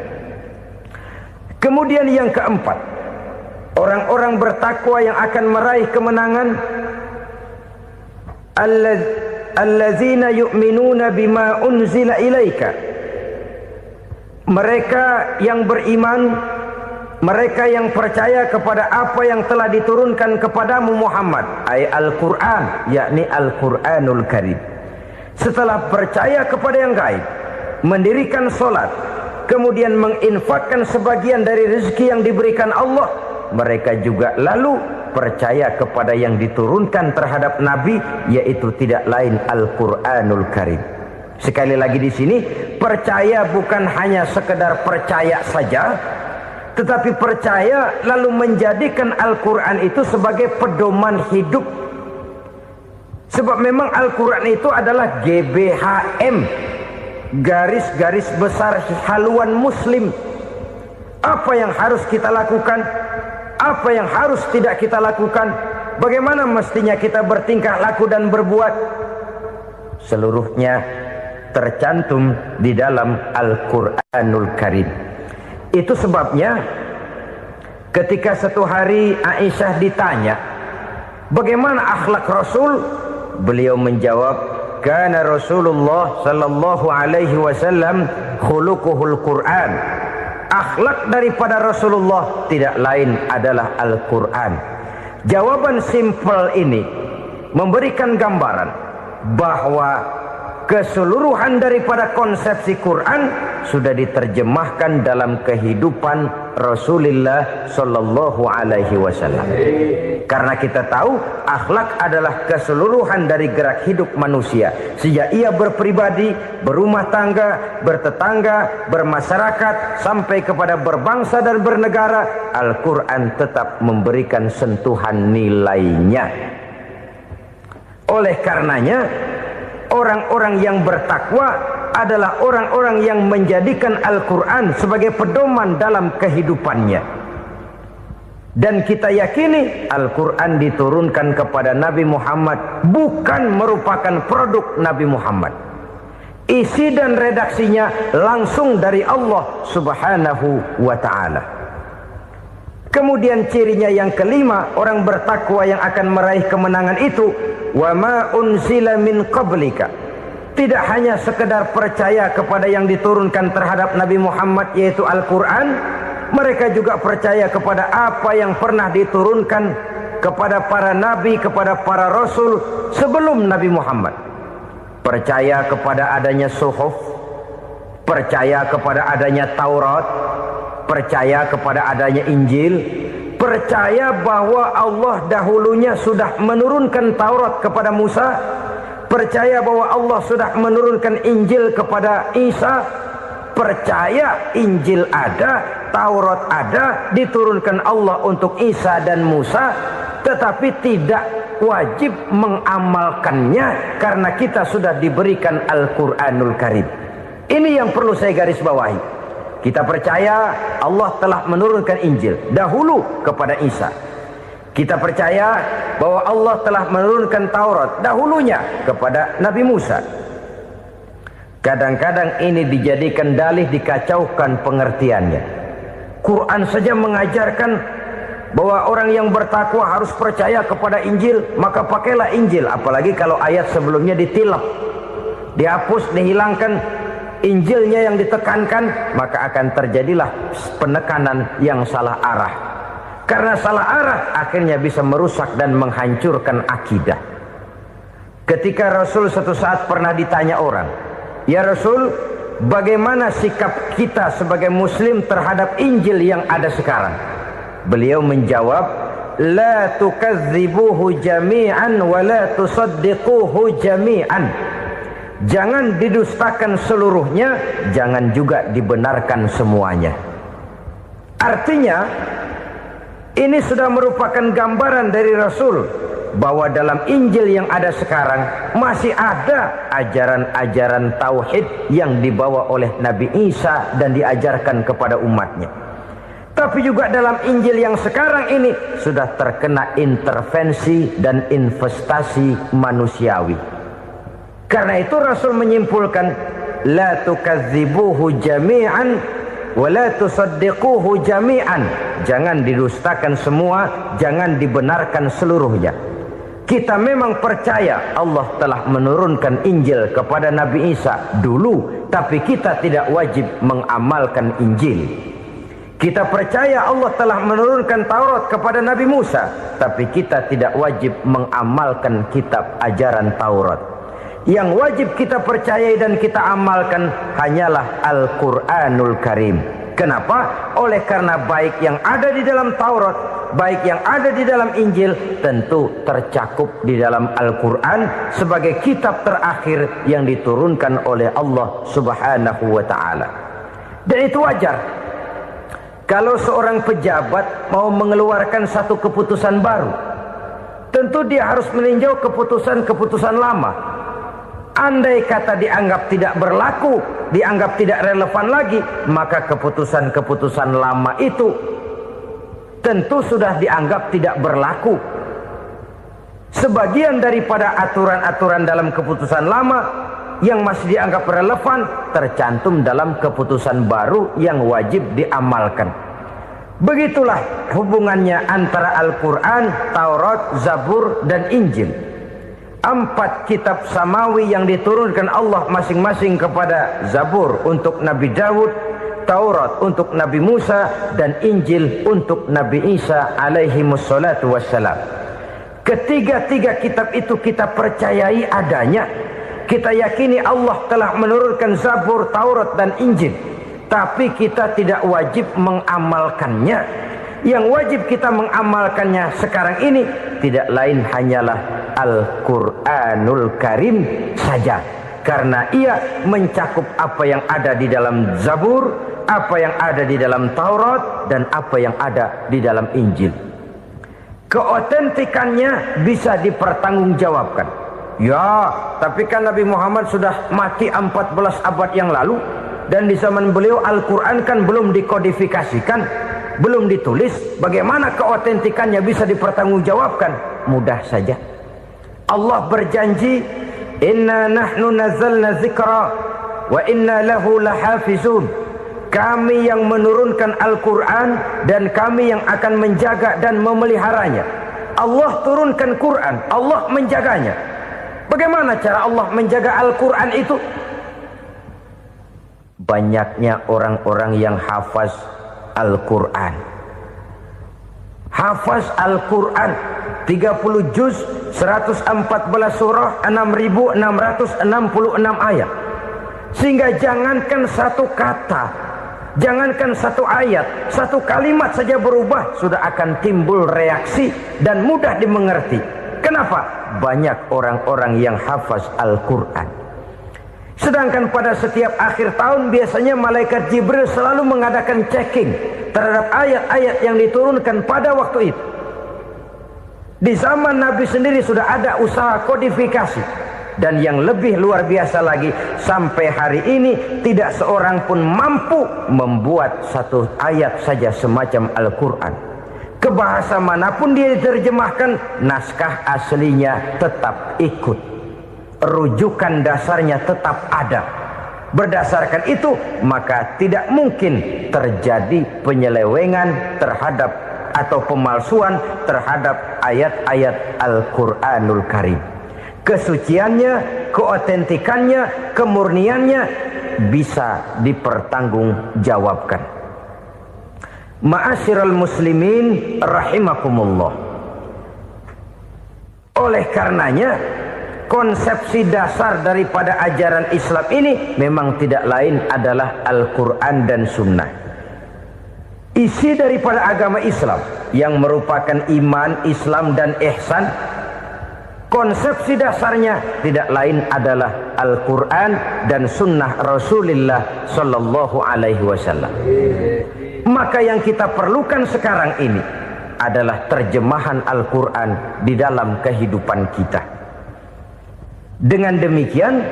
Kemudian yang keempat, orang-orang bertakwa yang akan meraih kemenangan, allazina yu'minuna bima unzila ilaika, mereka yang beriman, mereka yang percaya kepada apa yang telah diturunkan kepadamu Muhammad, ay Al-Quran, yakni Al-Quranul Karim. Setelah percaya kepada yang gaib, mendirikan solat, kemudian menginfakkan sebagian dari rezeki yang diberikan Allah, mereka juga lalu percaya kepada yang diturunkan terhadap Nabi, yaitu tidak lain Al-Quranul Karim. Sekali lagi di sini, percaya bukan hanya sekedar percaya saja, tetapi percaya lalu menjadikan Al-Quran itu sebagai pedoman hidup. Sebab memang Al-Quran itu adalah GBHM, garis-garis besar haluan muslim. Apa yang harus kita lakukan, apa yang harus tidak kita lakukan, bagaimana mestinya kita bertingkah laku dan berbuat, seluruhnya tercantum di dalam Al-Quranul Karim. Itu sebabnya ketika satu hari Aisyah ditanya bagaimana akhlak Rasul, beliau menjawab, kana Rasulullah sallallahu alaihi wasallam khuluquhul Quran. Akhlak daripada Rasulullah tidak lain adalah Al-Quran. Jawaban simpel ini memberikan gambaran bahwa keseluruhan daripada konsepsi Quran sudah diterjemahkan dalam kehidupan Rasulullah sallallahu alaihi wasallam. Karena kita tahu akhlak adalah keseluruhan dari gerak hidup manusia. Sejak ia berpribadi, berumah tangga, bertetangga, bermasyarakat, sampai kepada berbangsa dan bernegara, Al-Quran tetap memberikan sentuhan nilainya. Oleh karenanya, orang-orang yang bertakwa adalah orang-orang yang menjadikan Al-Quran sebagai pedoman dalam kehidupannya. Dan kita yakini Al-Quran diturunkan kepada Nabi Muhammad bukan merupakan produk Nabi Muhammad. Isi dan redaksinya langsung dari Allah subhanahu wa ta'ala. Kemudian cirinya yang kelima, orang bertakwa yang akan meraih kemenangan itu, wa ma unzila min qablika. Tidak hanya sekedar percaya kepada yang diturunkan terhadap Nabi Muhammad, yaitu Al-Quran, mereka juga percaya kepada apa yang pernah diturunkan kepada para nabi, kepada para rasul sebelum Nabi Muhammad. Percaya kepada adanya suhuf, percaya kepada adanya Taurat, percaya kepada adanya Injil, percaya bahwa Allah dahulunya sudah menurunkan Taurat kepada Musa, percaya bahwa Allah sudah menurunkan Injil kepada Isa, percaya Injil ada, Taurat ada, diturunkan Allah untuk Isa dan Musa, tetapi tidak wajib mengamalkannya karena kita sudah diberikan Al-Quranul Karim. Ini yang perlu saya garis bawahi. Kita percaya Allah telah menurunkan Injil dahulu kepada Isa. Kita percaya bahwa Allah telah menurunkan Taurat dahulunya kepada Nabi Musa. Kadang-kadang ini dijadikan dalih, dikacaukan pengertiannya. Quran saja mengajarkan bahwa orang yang bertakwa harus percaya kepada Injil, maka pakailah Injil. Apalagi kalau ayat sebelumnya ditilap, dihapus, dihilangkan, Injilnya yang ditekankan, maka akan terjadilah penekanan yang salah arah. Karena salah arah akhirnya bisa merusak dan menghancurkan akidah. Ketika Rasul suatu saat pernah ditanya orang, "Ya Rasul, bagaimana sikap kita sebagai muslim terhadap Injil yang ada sekarang?" Beliau menjawab, "La tukadzibuhu jami'an wa la tusaddiquhu jami'an." Jangan didustakan seluruhnya, jangan juga dibenarkan semuanya. Artinya, ini sudah merupakan gambaran dari Rasul bahwa dalam Injil yang ada sekarang masih ada ajaran-ajaran tauhid yang dibawa oleh Nabi Isa dan diajarkan kepada umatnya. Tapi juga dalam Injil yang sekarang ini sudah terkena intervensi dan investasi manusiawi. Karena itu Rasul menyimpulkan, la tukadzibuhu jami'an wa la tusaddiquhu jami'an. Jangan didustakan semua, jangan dibenarkan seluruhnya. Kita memang percaya Allah telah menurunkan Injil kepada Nabi Isa dulu, tapi kita tidak wajib mengamalkan Injil. Kita percaya Allah telah menurunkan Taurat kepada Nabi Musa, tapi kita tidak wajib mengamalkan kitab ajaran Taurat. Yang wajib kita percayai dan kita amalkan hanyalah Al-Quranul Karim. Kenapa? Oleh karena baik yang ada di dalam Taurat, baik yang ada di dalam Injil, tentu tercakup di dalam Al-Quran sebagai kitab terakhir yang diturunkan oleh Allah Subhanahu wa Ta'ala. Dan itu wajar. Kalau seorang pejabat mau mengeluarkan satu keputusan baru, tentu dia harus meninjau keputusan-keputusan lama. Andai kata dianggap tidak berlaku, dianggap tidak relevan lagi, maka keputusan-keputusan lama itu tentu sudah dianggap tidak berlaku. Sebagian daripada aturan-aturan dalam keputusan lama yang masih dianggap relevan tercantum dalam keputusan baru yang wajib diamalkan. Begitulah hubungannya antara Al-Quran, Taurat, Zabur, dan Injil. 4 kitab samawi yang diturunkan Allah masing-masing kepada Zabur untuk Nabi Daud, Taurat untuk Nabi Musa, dan Injil untuk Nabi Isa alaihi wassalatu wassalam. Ketiga-tiga kitab itu kita percayai adanya. Kita yakini Allah telah menurunkan Zabur, Taurat, dan Injil. Tapi kita tidak wajib mengamalkannya. Yang wajib kita mengamalkannya sekarang ini tidak lain hanyalah Al-Quranul Karim saja. Karena ia mencakup apa yang ada di dalam Zabur, apa yang ada di dalam Taurat, dan apa yang ada di dalam Injil. Keotentikannya bisa dipertanggungjawabkan. Ya, tapi kan Nabi Muhammad sudah mati 14 abad yang lalu, dan di zaman beliau Al-Quran kan belum dikodifikasikan, belum ditulis. Bagaimana keotentikannya bisa dipertanggungjawabkan? Mudah saja. Allah berjanji, "Inna nahnu nazzalna dzikra wa inna lahu lahafizun." Kami yang menurunkan Al-Quran dan kami yang akan menjaga dan memeliharanya. Allah turunkan Quran, Allah menjaganya. Bagaimana cara Allah menjaga Al-Quran itu? Banyaknya orang-orang yang hafaz Al-Quran. Hafaz Al-Quran 30 juz, 114 surah, 6.666 ayat. Sehingga jangankan satu kata, Jangankan satu ayat, satu kalimat saja berubah, sudah akan timbul reaksi dan mudah dimengerti. Kenapa? Banyak orang-orang yang hafaz Al-Quran. Sedangkan pada setiap akhir tahun biasanya malaikat Jibril selalu mengadakan checking terhadap ayat-ayat yang diturunkan pada waktu itu. Di zaman Nabi sendiri sudah ada usaha kodifikasi. Dan yang lebih luar biasa lagi, sampai hari ini tidak seorang pun mampu membuat satu ayat saja semacam Al-Quran. Ke bahasa manapun dia diterjemahkan, naskah aslinya tetap ikut. Rujukan dasarnya tetap ada. Berdasarkan itu, maka tidak mungkin terjadi penyelewengan terhadap atau pemalsuan terhadap ayat-ayat Al-Quranul Karim. Kesuciannya, keotentikannya, kemurniannya bisa dipertanggungjawabkan. Ma'asyiral muslimin rahimakumullah. Oleh karenanya, konsepsi dasar daripada ajaran Islam ini memang tidak lain adalah Al-Quran dan Sunnah. Isi daripada agama Islam yang merupakan iman, Islam dan ihsan, konsepsi dasarnya tidak lain adalah Al-Quran dan Sunnah Rasulullah Sallallahu Alaihi Wasallam. Maka yang kita perlukan sekarang ini adalah terjemahan Al-Quran di dalam kehidupan kita. Dengan demikian,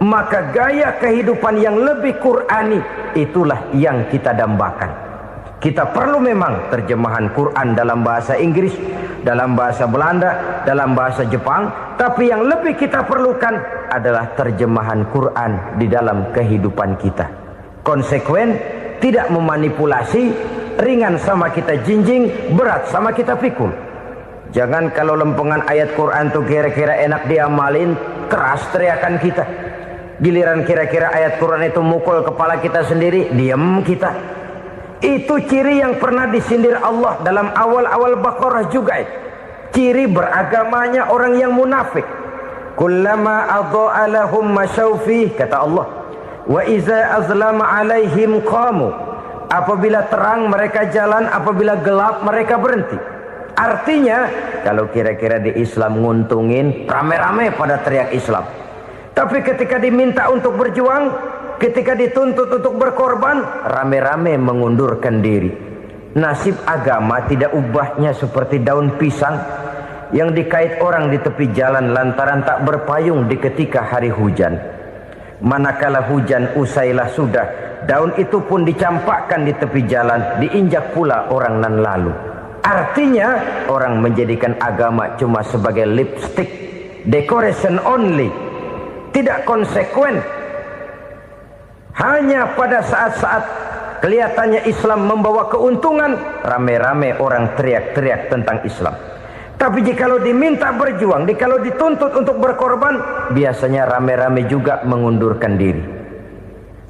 maka gaya kehidupan yang lebih Qurani itulah yang kita dambakan. Kita perlu memang terjemahan Quran dalam bahasa Inggris, dalam bahasa Belanda, dalam bahasa Jepang, tapi yang lebih kita perlukan adalah terjemahan Quran di dalam kehidupan kita. Konsekuen, tidak memanipulasi, ringan sama kita jinjing, berat sama kita pikul. Jangan kalau lempengan ayat Quran itu kira-kira enak diamalin, keras teriakan kita. Giliran kira-kira ayat Quran itu mukul kepala kita sendiri, diam kita. Itu ciri yang pernah disindir Allah dalam awal-awal Baqarah juga. Ciri beragamanya orang yang munafik. Kullama adha'a lahum masyawfi, kata Allah. Wa iza azlama alaihim qamu. Apabila terang mereka jalan, apabila gelap mereka berhenti. Artinya, kalau kira-kira di Islam nguntungin, rame-rame pada teriak Islam. Tapi ketika diminta untuk berjuang, ketika dituntut untuk berkorban, rame-rame mengundurkan diri. Nasib agama tidak ubahnya seperti daun pisang yang dikait orang di tepi jalan lantaran tak berpayung di ketika hari hujan. Manakala hujan usailah sudah, daun itu pun dicampakkan di tepi jalan, diinjak pula orang nan lalu. Artinya, orang menjadikan agama cuma sebagai lipstick, decoration only, tidak konsekuen. Hanya pada saat-saat kelihatannya Islam membawa keuntungan, rame-rame orang teriak-teriak tentang Islam. Tapi jikalau diminta berjuang, jikalau dituntut untuk berkorban, biasanya rame-rame juga mengundurkan diri.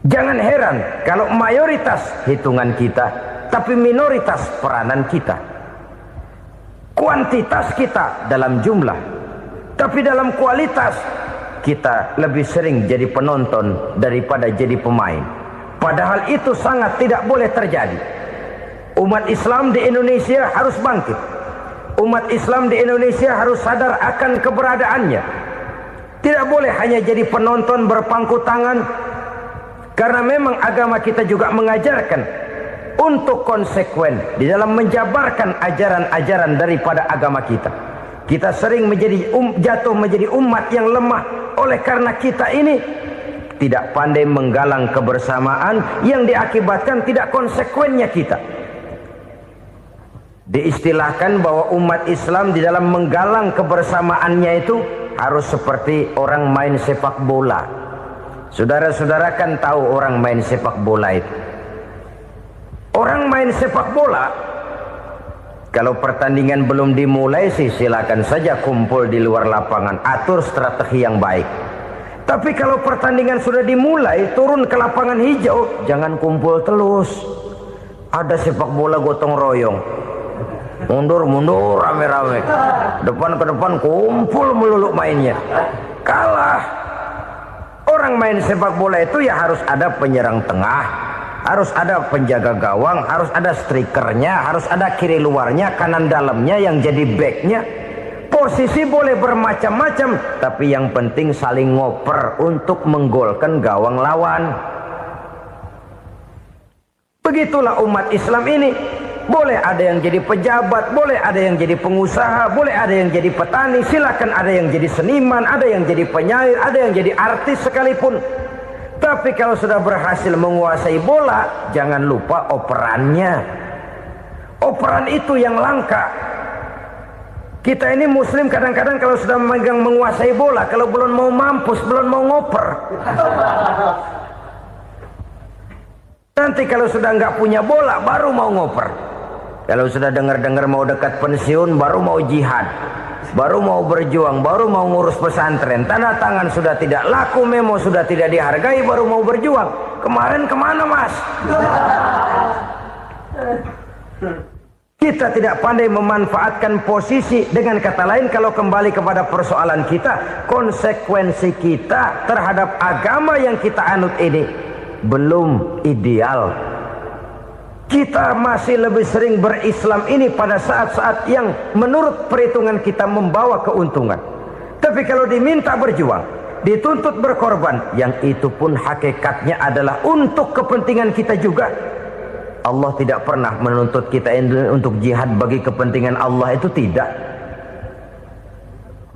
Jangan heran kalau mayoritas hitungan kita, tapi minoritas peranan kita. Kuantitas kita dalam jumlah, tapi dalam kualitas kita lebih sering jadi penonton daripada jadi pemain. Padahal itu sangat tidak boleh terjadi. Umat Islam di Indonesia harus bangkit. Umat Islam di Indonesia harus sadar akan keberadaannya. Tidak boleh hanya jadi penonton berpangku tangan. Karena memang agama kita juga mengajarkan untuk konsekuen di dalam menjabarkan ajaran-ajaran daripada agama kita. Kita sering menjadi jatuh menjadi umat yang lemah oleh karena kita ini tidak pandai menggalang kebersamaan yang diakibatkan tidak konsekuennya kita. Diistilahkan bahwa umat Islam di dalam menggalang kebersamaannya itu harus seperti orang main sepak bola. Saudara-saudara kan tahu orang main sepak bola itu. Orang main sepak bola, kalau pertandingan belum dimulai sih silakan saja kumpul di luar lapangan, atur strategi yang baik. Tapi kalau pertandingan sudah dimulai, turun ke lapangan hijau, jangan kumpul terus. Ada sepak bola gotong royong, mundur-mundur rame-rame, depan ke depan kumpul melulu mainnya. Kalah. Orang main sepak bola itu ya harus ada penyerang tengah, Harus ada penjaga gawang, harus ada strikernya, harus ada kiri luarnya, kanan dalamnya yang jadi backnya. Posisi boleh bermacam-macam, tapi yang penting saling ngoper untuk menggolkan gawang lawan. Begitulah umat Islam ini. Boleh ada yang jadi pejabat, boleh ada yang jadi pengusaha, boleh ada yang jadi petani, silakan ada yang jadi seniman, ada yang jadi penyair, ada yang jadi artis sekalipun. Tapi kalau sudah berhasil menguasai bola, jangan lupa operannya. Operan itu yang langka. Kita ini muslim kadang-kadang kalau sudah memegang menguasai bola, kalau belum mau mampus, belum mau ngoper. Nanti kalau sudah nggak punya bola, baru mau ngoper. Kalau sudah dengar-dengar mau dekat pensiun, baru mau jihad, baru mau berjuang, baru mau ngurus pesantren. Tanda tangan sudah tidak laku, memo sudah tidak dihargai, baru mau berjuang. Kemarin kemana mas? Kita tidak pandai memanfaatkan posisi. Dengan kata lain, kalau kembali kepada persoalan kita, konsekuensi kita terhadap agama yang kita anut ini belum ideal. Kita masih lebih sering berislam ini pada saat-saat yang menurut perhitungan kita membawa keuntungan. Tapi kalau diminta berjuang, dituntut berkorban, yang itu pun hakikatnya adalah untuk kepentingan kita juga. Allah tidak pernah menuntut kita untuk jihad bagi kepentingan Allah, itu tidak.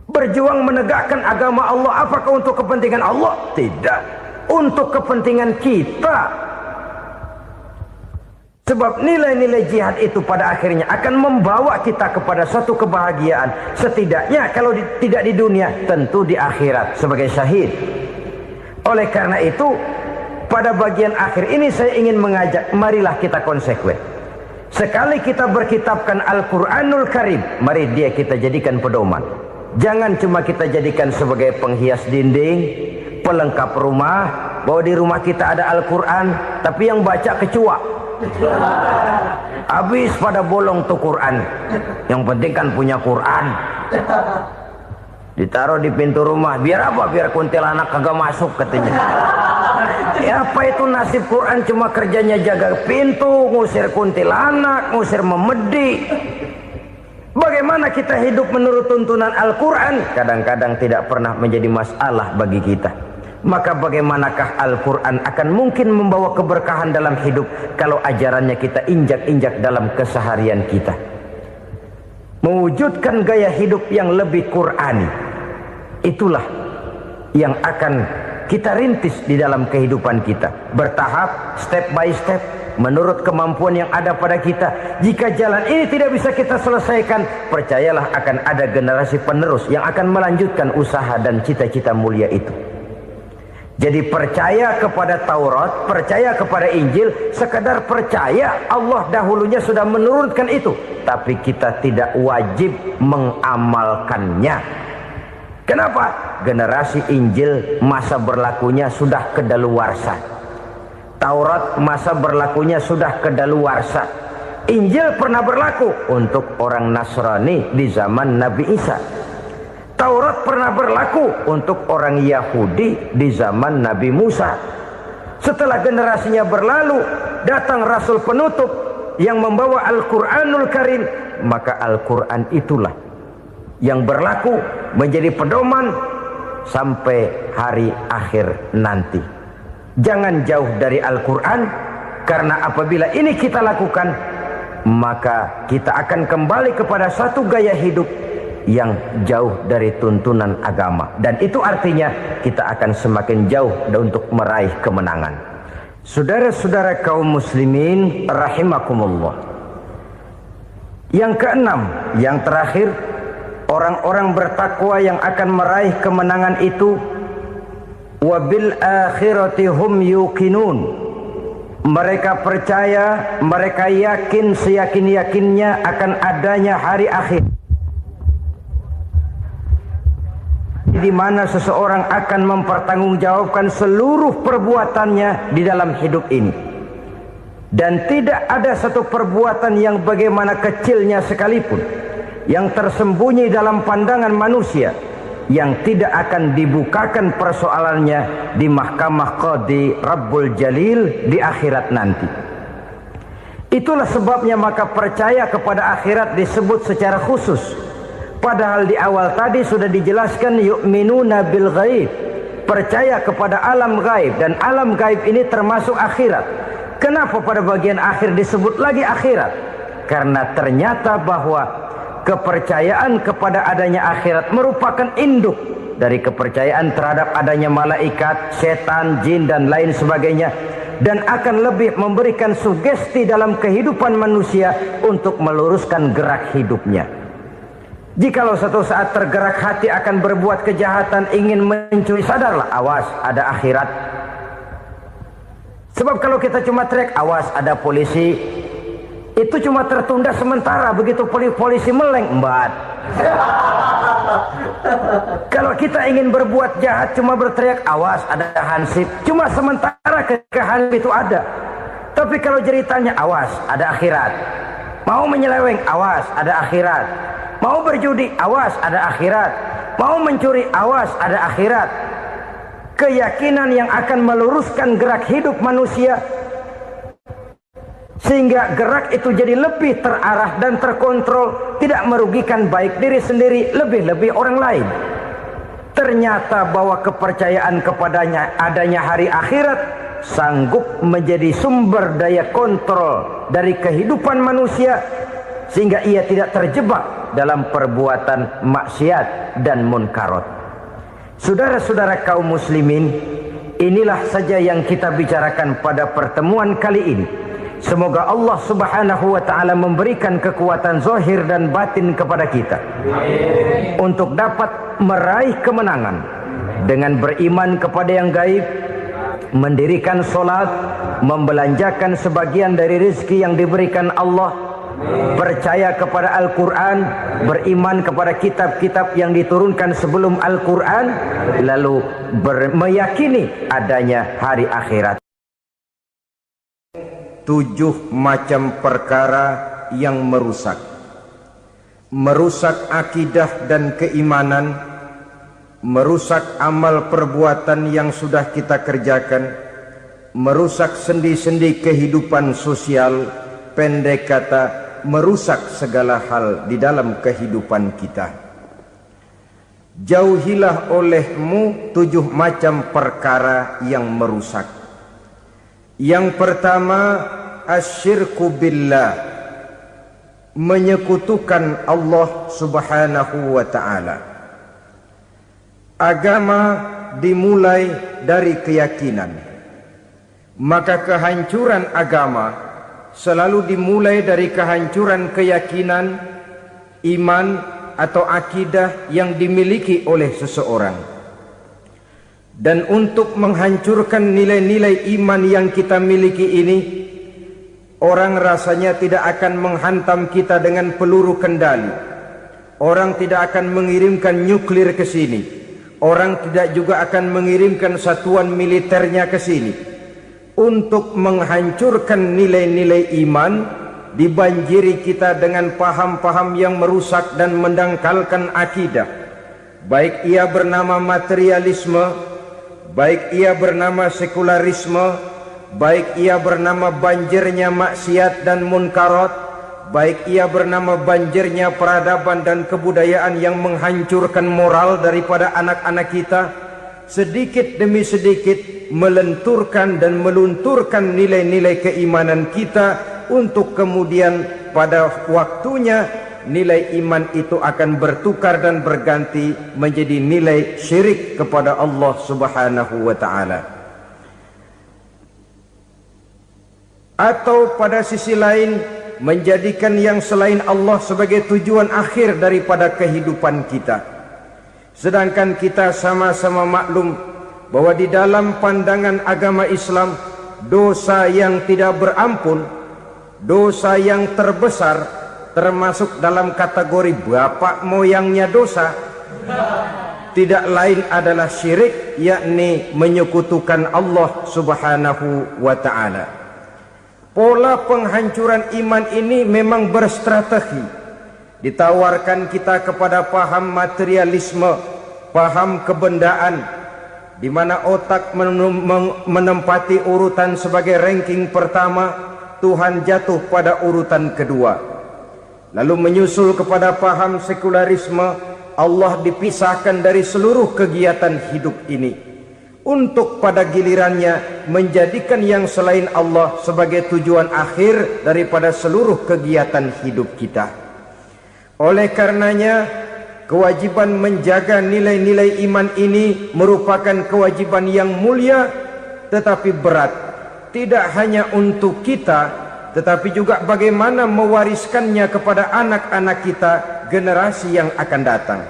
Berjuang menegakkan agama Allah, apakah untuk kepentingan Allah? Tidak. Untuk kepentingan kita. Sebab nilai-nilai jihad itu pada akhirnya akan membawa kita kepada suatu kebahagiaan. Setidaknya kalau tidak di dunia, tentu di akhirat sebagai syahid. Oleh karena itu, pada bagian akhir ini saya ingin mengajak, marilah kita konsekuen. Sekali kita berkitabkan Al-Quranul Karim, mari dia kita jadikan pedoman. Jangan cuma kita jadikan sebagai penghias dinding, pelengkap rumah, bahwa di rumah kita ada Al-Quran, tapi yang baca kecoa. Habis pada bolong tuh Quran. Yang penting kan punya Quran. Ditaruh di pintu rumah. Biar apa? Biar kuntilanak kagak masuk katanya. Ya apa itu nasib Quran, cuma kerjanya jaga pintu, ngusir kuntilanak, ngusir memedi. Bagaimana kita hidup menurut tuntunan Al-Quran? Kadang-kadang tidak pernah menjadi masalah bagi kita. Maka bagaimanakah Al-Quran akan mungkin membawa keberkahan dalam hidup kalau ajarannya kita injak-injak dalam keseharian kita? Mewujudkan gaya hidup yang lebih Qurani, itulah yang akan kita rintis di dalam kehidupan kita. Bertahap, step by step, menurut kemampuan yang ada pada kita. Jika jalan ini tidak bisa kita selesaikan, percayalah akan ada generasi penerus yang akan melanjutkan usaha dan cita-cita mulia itu. Jadi percaya kepada Taurat, percaya kepada Injil, sekadar percaya Allah dahulunya sudah menurunkan itu. Tapi kita tidak wajib mengamalkannya. Kenapa? Generasi Injil masa berlakunya sudah kedaluwarsa. Taurat masa berlakunya sudah kedaluwarsa. Injil pernah berlaku untuk orang Nasrani di zaman Nabi Isa. Taurat pernah berlaku untuk orang Yahudi di zaman Nabi Musa. Setelah generasinya berlalu, datang Rasul penutup yang membawa Al-Quranul Karim. Maka Al-Quran itulah yang berlaku menjadi pedoman sampai hari akhir nanti. Jangan jauh dari Al-Quran, karena apabila ini kita lakukan, maka kita akan kembali kepada satu gaya hidup yang jauh dari tuntunan agama, dan itu artinya kita akan semakin jauh untuk meraih kemenangan. Saudara-saudara kaum muslimin rahimakumullah. Yang keenam, yang terakhir, orang-orang bertakwa yang akan meraih kemenangan itu wabil akhirati hum yuqinun. Mereka percaya, mereka yakin seyakin-yakinnya akan adanya hari akhir, di mana seseorang akan mempertanggungjawabkan seluruh perbuatannya di dalam hidup ini. Dan tidak ada satu perbuatan yang bagaimana kecilnya sekalipun yang tersembunyi dalam pandangan manusia yang tidak akan dibukakan persoalannya di mahkamah Qadi Rabbul Jalil di akhirat nanti. Itulah sebabnya maka percaya kepada akhirat disebut secara khusus. Padahal di awal tadi sudah dijelaskan yu'minuna bil ghaib, percaya kepada alam gaib, dan alam gaib ini termasuk akhirat. Kenapa pada bagian akhir disebut lagi akhirat? Karena ternyata bahwa kepercayaan kepada adanya akhirat merupakan induk dari kepercayaan terhadap adanya malaikat, setan, jin dan lain sebagainya, dan akan lebih memberikan sugesti dalam kehidupan manusia untuk meluruskan gerak hidupnya. Jikalau satu saat tergerak hati akan berbuat kejahatan, ingin mencuri, sadarlah, awas ada akhirat. Sebab kalau kita cuma teriak awas ada polisi, itu cuma tertunda sementara. Begitu polisi meleng, embat. Kalau kita ingin berbuat jahat cuma berteriak awas ada hansip, cuma sementara ketika hansip itu ada. Tapi kalau ceritanya awas ada akhirat, mau menyeleweng awas ada akhirat, mau berjudi awas ada akhirat, mau mencuri awas ada akhirat. Keyakinan yang akan meluruskan gerak hidup manusia sehingga gerak itu jadi lebih terarah dan terkontrol, tidak merugikan baik diri sendiri, lebih-lebih orang lain. Ternyata bahwa kepercayaan kepadanya adanya hari akhirat sanggup menjadi sumber daya kontrol dari kehidupan manusia, sehingga ia tidak terjebak dalam perbuatan maksiat dan munkarat. Saudara-saudara kaum muslimin, inilah saja yang kita bicarakan pada pertemuan kali ini. Semoga Allah subhanahu wa ta'ala memberikan kekuatan zahir dan batin kepada kita. Amin. Untuk dapat meraih kemenangan dengan beriman kepada yang gaib, mendirikan solat, membelanjakan sebagian dari rezeki yang diberikan Allah, percaya kepada Al-Quran, beriman kepada kitab-kitab yang diturunkan sebelum Al-Quran, lalu meyakini adanya hari akhirat. 7 macam perkara yang merusak akidah dan keimanan, merusak amal perbuatan yang sudah kita kerjakan, merusak sendi-sendi kehidupan sosial, pendek kata merusak segala hal di dalam kehidupan kita. Jauhilah olehmu 7 macam perkara yang merusak. Yang pertama, asyirku billah, menyekutukan Allah subhanahu wa ta'ala. Agama dimulai dari keyakinan, maka kehancuran agama selalu dimulai dari kehancuran keyakinan, iman atau akidah yang dimiliki oleh seseorang. Dan untuk menghancurkan nilai-nilai iman yang kita miliki ini, orang rasanya tidak akan menghantam kita dengan peluru kendali. Orang tidak akan mengirimkan nuklir ke sini. Orang tidak juga akan mengirimkan satuan militernya ke sini. Untuk menghancurkan nilai-nilai iman, dibanjiri kita dengan paham-paham yang merusak dan mendangkalkan akidah. Baik ia bernama materialisme, baik ia bernama sekularisme, baik ia bernama banjirnya maksiat dan munkarat, baik ia bernama banjirnya peradaban dan kebudayaan yang menghancurkan moral daripada anak-anak kita, sedikit demi sedikit melenturkan dan melunturkan nilai-nilai keimanan kita, untuk kemudian pada waktunya nilai iman itu akan bertukar dan berganti menjadi nilai syirik kepada Allah subhanahu wa ta'ala. Atau pada sisi lain, menjadikan yang selain Allah sebagai tujuan akhir daripada kehidupan kita. Sedangkan kita sama-sama maklum bahwa di dalam pandangan agama Islam, dosa yang tidak berampun, dosa yang terbesar, termasuk dalam kategori bapak moyangnya dosa, tidak lain adalah syirik, yakni menyekutukan Allah subhanahu wa ta'ala. Pola penghancuran iman ini memang berstrategi. Ditawarkan kita kepada paham materialisme, paham kebendaan, di mana otak menempati urutan sebagai ranking pertama, Tuhan jatuh pada urutan kedua. Lalu menyusul kepada paham sekularisme, Allah dipisahkan dari seluruh kegiatan hidup ini, untuk pada gilirannya menjadikan yang selain Allah sebagai tujuan akhir daripada seluruh kegiatan hidup kita. Oleh karenanya, kewajiban menjaga nilai-nilai iman ini merupakan kewajiban yang mulia tetapi berat, tidak hanya untuk kita, tetapi juga bagaimana mewariskannya kepada anak-anak kita, generasi yang akan datang.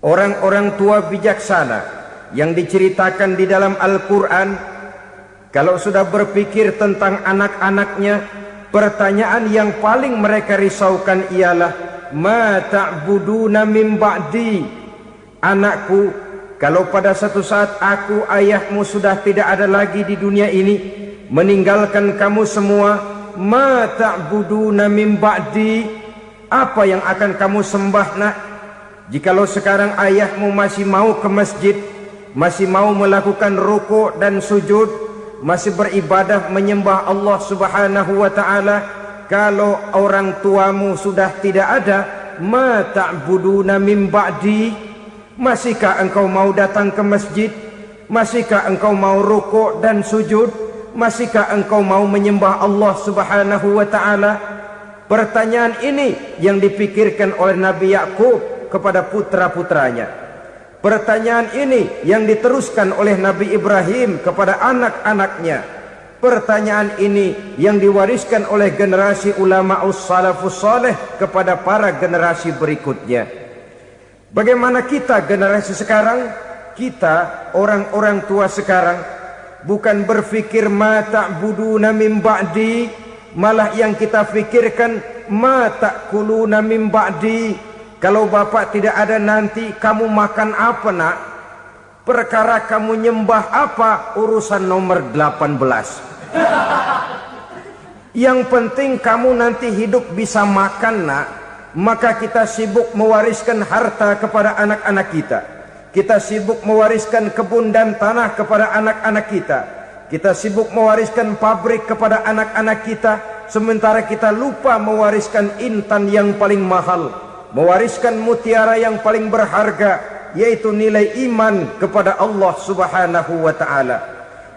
Orang-orang tua bijaksana yang diceritakan di dalam Al-Quran, kalau sudah berpikir tentang anak-anaknya, pertanyaan yang paling mereka risaukan ialah, ma ta'buduna min ba'di. Anakku, kalau pada satu saat aku, ayahmu sudah tidak ada lagi di dunia ini, meninggalkan kamu semua, ma ta'buduna min ba'di, apa yang akan kamu sembah nak? Jikalau sekarang ayahmu masih mau ke masjid, masih mau melakukan rukuk dan sujud, masih beribadah menyembah Allah Subhanahu wa ta'ala, kalau orang tuamu sudah tidak ada, ma ta'buduna min ba'di, masihkah engkau mau datang ke masjid? Masihkah engkau mau rukuk dan sujud? Masihkah engkau mau menyembah Allah Subhanahu wa ta'ala? Pertanyaan ini yang dipikirkan oleh Nabi Yakub kepada putra-putranya. Pertanyaan ini yang diteruskan oleh Nabi Ibrahim kepada anak-anaknya. Pertanyaan ini yang diwariskan oleh generasi ulama salafus saleh kepada para generasi berikutnya. Bagaimana kita generasi sekarang? Kita orang-orang tua sekarang bukan berfikir ma ta'buduna min ba'di, malah yang kita fikirkan ma ta'kuluna min ba'di. Kalau bapak tidak ada nanti kamu makan apa nak? Perkara kamu nyembah apa, urusan nomor 18. Yang penting kamu nanti hidup bisa makan nak. Maka kita sibuk mewariskan harta kepada anak-anak kita. Kita sibuk mewariskan kebun dan tanah kepada anak-anak kita. Kita sibuk mewariskan pabrik kepada anak-anak kita, sementara kita lupa mewariskan intan yang paling mahal, mewariskan mutiara yang paling berharga, yaitu nilai iman kepada Allah Subhanahu wa ta'ala.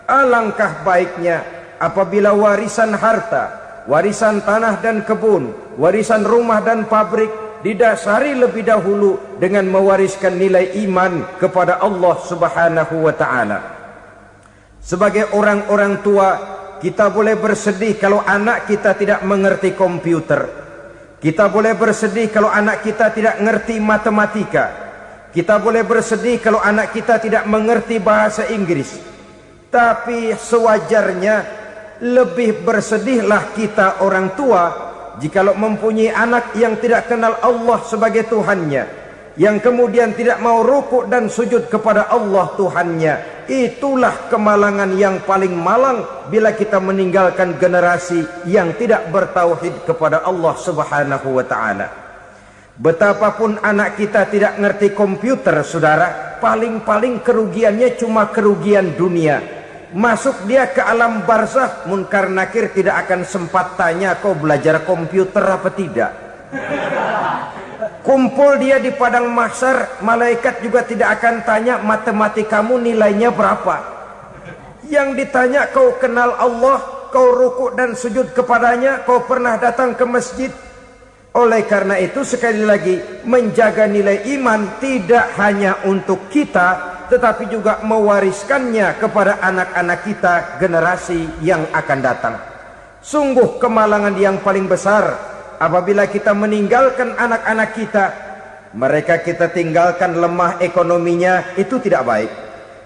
Alangkah baiknya apabila warisan harta, warisan tanah dan kebun, warisan rumah dan pabrik didasari lebih dahulu dengan mewariskan nilai iman kepada Allah Subhanahu wa ta'ala. Sebagai orang-orang tua, kita boleh bersedih kalau anak kita tidak mengerti komputer. Kita boleh bersedih kalau anak kita tidak mengerti matematika. Kita boleh bersedih kalau anak kita tidak mengerti bahasa Inggris. Tapi sewajarnya lebih bersedihlah kita orang tua jikalau mempunyai anak yang tidak kenal Allah sebagai Tuhannya, yang kemudian tidak mau rukuk dan sujud kepada Allah Tuhannya. Itulah kemalangan yang paling malang bila kita meninggalkan generasi yang tidak bertauhid kepada Allah Subhanahu wa ta'ala. Betapapun anak kita tidak ngerti komputer, saudara, paling-paling kerugiannya cuma kerugian dunia. Masuk dia ke alam barzakh, munkar nakir tidak akan sempat tanya kau belajar komputer apa tidak. Kumpul dia di padang mahsyar, malaikat juga tidak akan tanya matematikamu nilainya berapa. Yang ditanya kau kenal Allah, kau rukuk dan sujud kepadanya, kau pernah datang ke masjid. Oleh karena itu sekali lagi, menjaga nilai iman tidak hanya untuk kita, tetapi juga mewariskannya kepada anak-anak kita, generasi yang akan datang. Sungguh kemalangan yang paling besar apabila kita meninggalkan anak-anak kita. Mereka kita tinggalkan lemah ekonominya, itu tidak baik.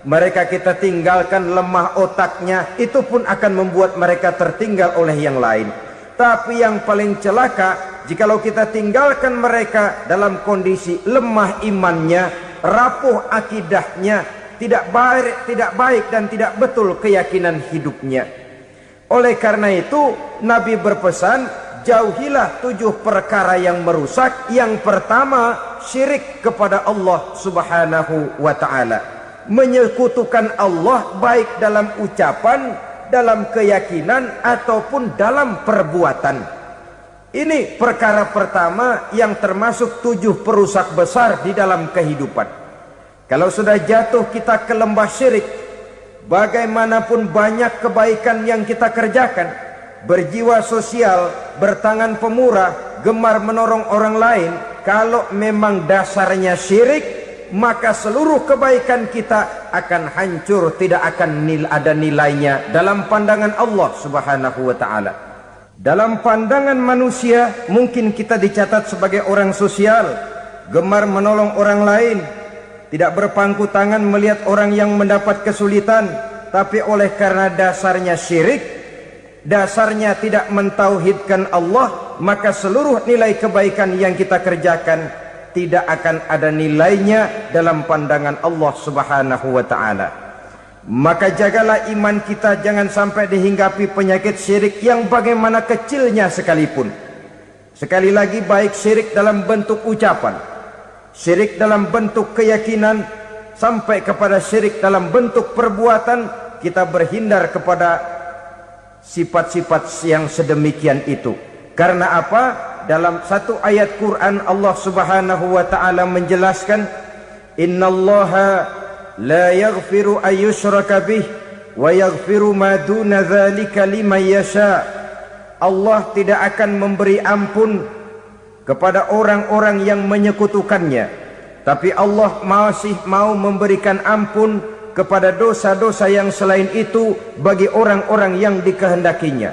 Mereka kita tinggalkan lemah otaknya, itu pun akan membuat mereka tertinggal oleh yang lain. Tapi yang paling celaka, jikalau kita tinggalkan mereka dalam kondisi lemah imannya, rapuh akidahnya, tidak baik dan tidak betul keyakinan hidupnya. Oleh karena itu Nabi berpesan, jauhilah 7 perkara yang merusak. Yang pertama, syirik kepada Allah Subhanahu wa ta'ala, menyekutukan Allah baik dalam ucapan, dalam keyakinan ataupun dalam perbuatan. Ini perkara pertama yang termasuk 7 perusak besar di dalam kehidupan. Kalau sudah jatuh kita ke lembah syirik, bagaimanapun banyak kebaikan yang kita kerjakan, berjiwa sosial, bertangan pemurah, gemar menolong orang lain, kalau memang dasarnya syirik, maka seluruh kebaikan kita akan hancur, tidak akan ada nilainya dalam pandangan Allah Subhanahu wa ta'ala. Dalam pandangan manusia, mungkin kita dicatat sebagai orang sosial, gemar menolong orang lain, tidak berpangku tangan melihat orang yang mendapat kesulitan, tapi oleh karena dasarnya syirik, dasarnya tidak mentauhidkan Allah, maka seluruh nilai kebaikan yang kita kerjakan tidak akan ada nilainya dalam pandangan Allah Subhanahu wa ta'ala. Maka jagalah iman kita jangan sampai dihinggapi penyakit syirik yang bagaimana kecilnya sekalipun. Sekali lagi, baik syirik dalam bentuk ucapan, syirik dalam bentuk keyakinan, sampai kepada syirik dalam bentuk perbuatan, kita berhindar kepada sifat-sifat yang sedemikian itu. Karena apa? Dalam satu ayat Quran Allah Subhanahu wa ta'ala menjelaskan, innallaha la yaghfiru ayyushraka bih wa yaghfiru ma duna dzalika liman yasha. Allah tidak akan memberi ampun kepada orang-orang yang menyekutukannya, tapi Allah masih mau memberikan ampun kepada dosa-dosa yang selain itu bagi orang-orang yang dikehendakinya.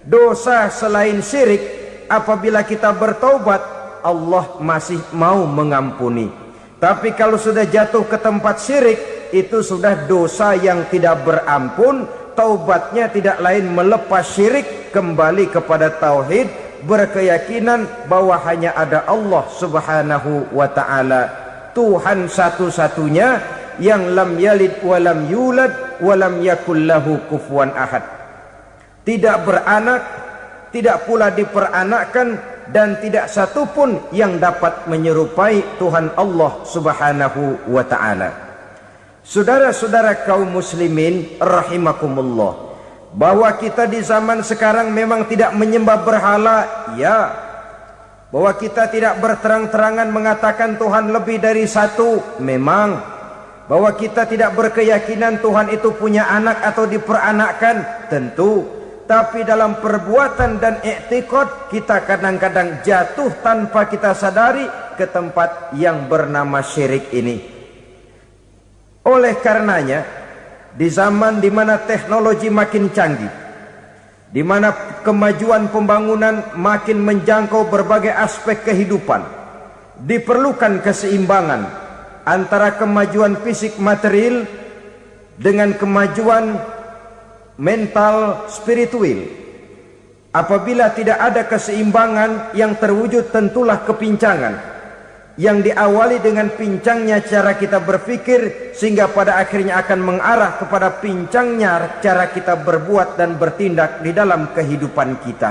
Dosa selain syirik, apabila kita bertaubat, Allah masih mau mengampuni. Tapi kalau sudah jatuh ke tempat syirik, itu sudah dosa yang tidak berampun. Taubatnya tidak lain melepas syirik, kembali kepada tauhid, berkeyakinan bahwa hanya ada Allah Subhanahu wa ta'ala, Tuhan satu-satunya yang lam yalid walam yulad walam yakul lahu kufuwan ahad. Tidak beranak, tidak pula diperanakkan, dan tidak satupun yang dapat menyerupai Tuhan Allah Subhanahu wa ta'ala. Saudara-saudara kaum muslimin rahimakumullah, bahwa kita di zaman sekarang memang tidak menyembah berhala, ya. Bahwa kita tidak berterang-terangan mengatakan Tuhan lebih dari satu, memang. Bahwa kita tidak berkeyakinan Tuhan itu punya anak atau diperanakkan, tentu. Tapi dalam perbuatan dan i'tiqad, kita kadang-kadang jatuh tanpa kita sadari ke tempat yang bernama syirik ini. Oleh karenanya, di zaman di mana teknologi makin canggih, di mana kemajuan pembangunan makin menjangkau berbagai aspek kehidupan, diperlukan keseimbangan antara kemajuan fisik material dengan kemajuan mental spiritual. Apabila tidak ada keseimbangan, yang terwujud tentulah kepincangan, yang diawali dengan pincangnya cara kita berpikir, sehingga pada akhirnya akan mengarah kepada pincangnya cara kita berbuat dan bertindak di dalam kehidupan kita.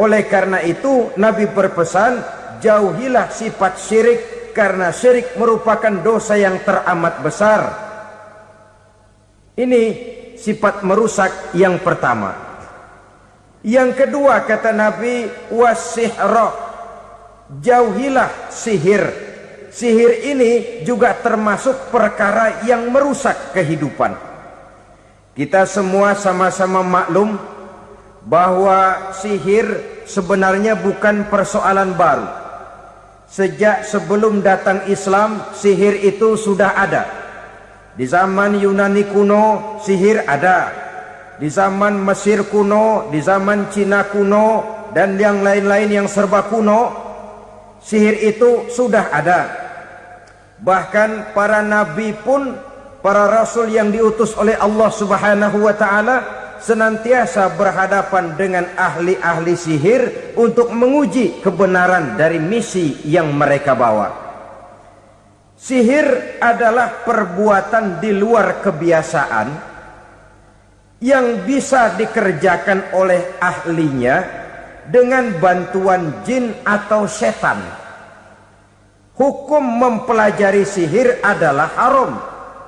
Oleh karena itu Nabi berpesan, jauhilah sifat syirik, karena syirik merupakan dosa yang teramat besar. Ini sifat merusak yang pertama. Yang kedua, kata Nabi, wasihra, jauhilah sihir. Sihir ini juga termasuk perkara yang merusak kehidupan. Kita semua sama-sama maklum bahwa sihir sebenarnya bukan persoalan baru. Sejak sebelum datang Islam, sihir itu sudah ada. Di zaman Yunani kuno, sihir ada. Di zaman Mesir kuno, di zaman Cina kuno, dan yang lain-lain yang serba kuno, sihir itu sudah ada. Bahkan para nabi pun, para rasul yang diutus oleh Allah Subhanahu wa ta'ala, senantiasa berhadapan dengan ahli-ahli sihir untuk menguji kebenaran dari misi yang mereka bawa. Sihir adalah perbuatan di luar kebiasaan yang bisa dikerjakan oleh ahlinya dengan bantuan jin atau setan. Hukum mempelajari sihir adalah haram,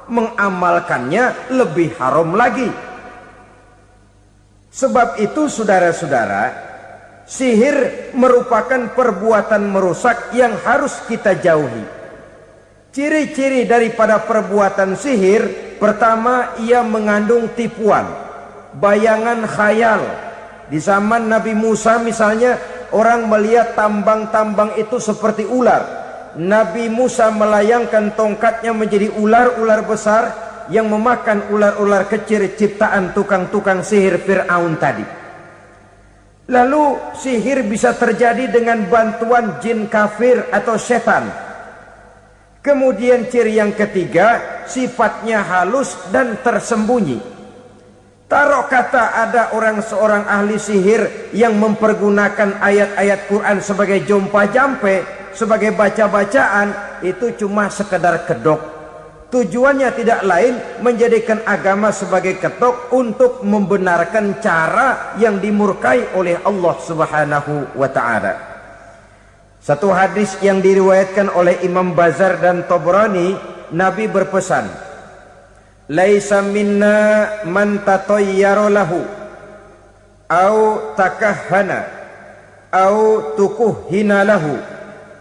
mengamalkannya lebih haram lagi. Sebab itu saudara-saudara, sihir merupakan perbuatan merusak yang harus kita jauhi. Ciri-ciri daripada perbuatan sihir, pertama, ia mengandung tipuan, bayangan khayal. Di zaman Nabi Musa misalnya, orang melihat tambang-tambang itu seperti ular. Nabi Musa melayangkan tongkatnya menjadi ular-ular besar yang memakan ular-ular kecil ciptaan tukang-tukang sihir Fir'aun tadi. Lalu sihir bisa terjadi dengan bantuan jin kafir atau setan. Kemudian ciri yang ketiga, sifatnya halus dan tersembunyi. Taruh kata ada seorang ahli sihir yang mempergunakan ayat-ayat Quran sebagai jompa-jampe, sebagai baca-bacaan, itu cuma sekedar kedok. Tujuannya tidak lain menjadikan agama sebagai ketok untuk membenarkan cara yang dimurkai oleh Allah Subhanahu wa ta'ala. Satu hadis yang diriwayatkan oleh Imam Bazar dan Tabrani, Nabi berpesan, "Laisa minna man tatayyara lahu au takahhana au tukuhhina lahu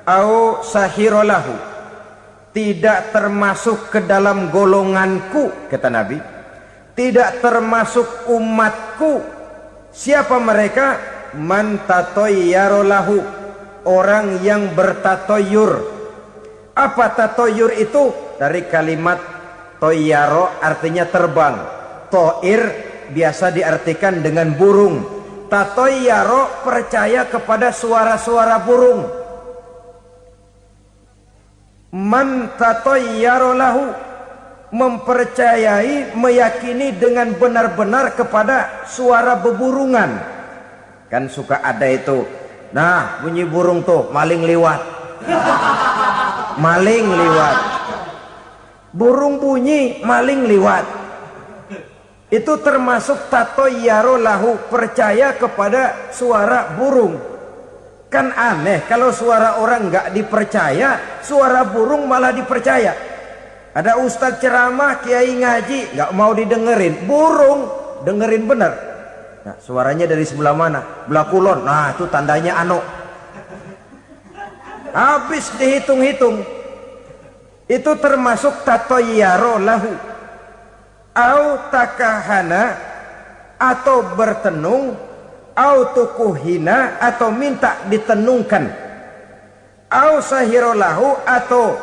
au sahira lahu." Tidak termasuk ke dalam golonganku, kata Nabi. Tidak termasuk umatku. Siapa mereka? Man tatayyara lahu, orang yang bertatoyur. Apa tatoyur itu? Dari kalimat toyaro, artinya terbang. Toir biasa diartikan dengan burung. Tatoyaro percaya kepada suara-suara burung. Man tatayyara lahu, mempercayai, meyakini dengan benar-benar kepada suara beburungan. Kan suka ada itu, nah bunyi burung tuh, maling liwat. Maling liwat. Burung bunyi, maling liwat. Itu termasuk tatayyara lahu, percaya kepada suara burung. Kan aneh kalau suara orang nggak dipercaya, suara burung malah dipercaya. Ada ustadz ceramah, kiai ngaji, nggak mau didengerin, burung dengerin bener. Nah, suaranya dari sebelah mana? Belah kulon. Nah, itu tandanya anu. Habis dihitung-hitung. Itu termasuk tatayyara lahu. Au takahana, atau bertenung, au tukuhina, atau minta ditenungkan, au sahirolahu, atau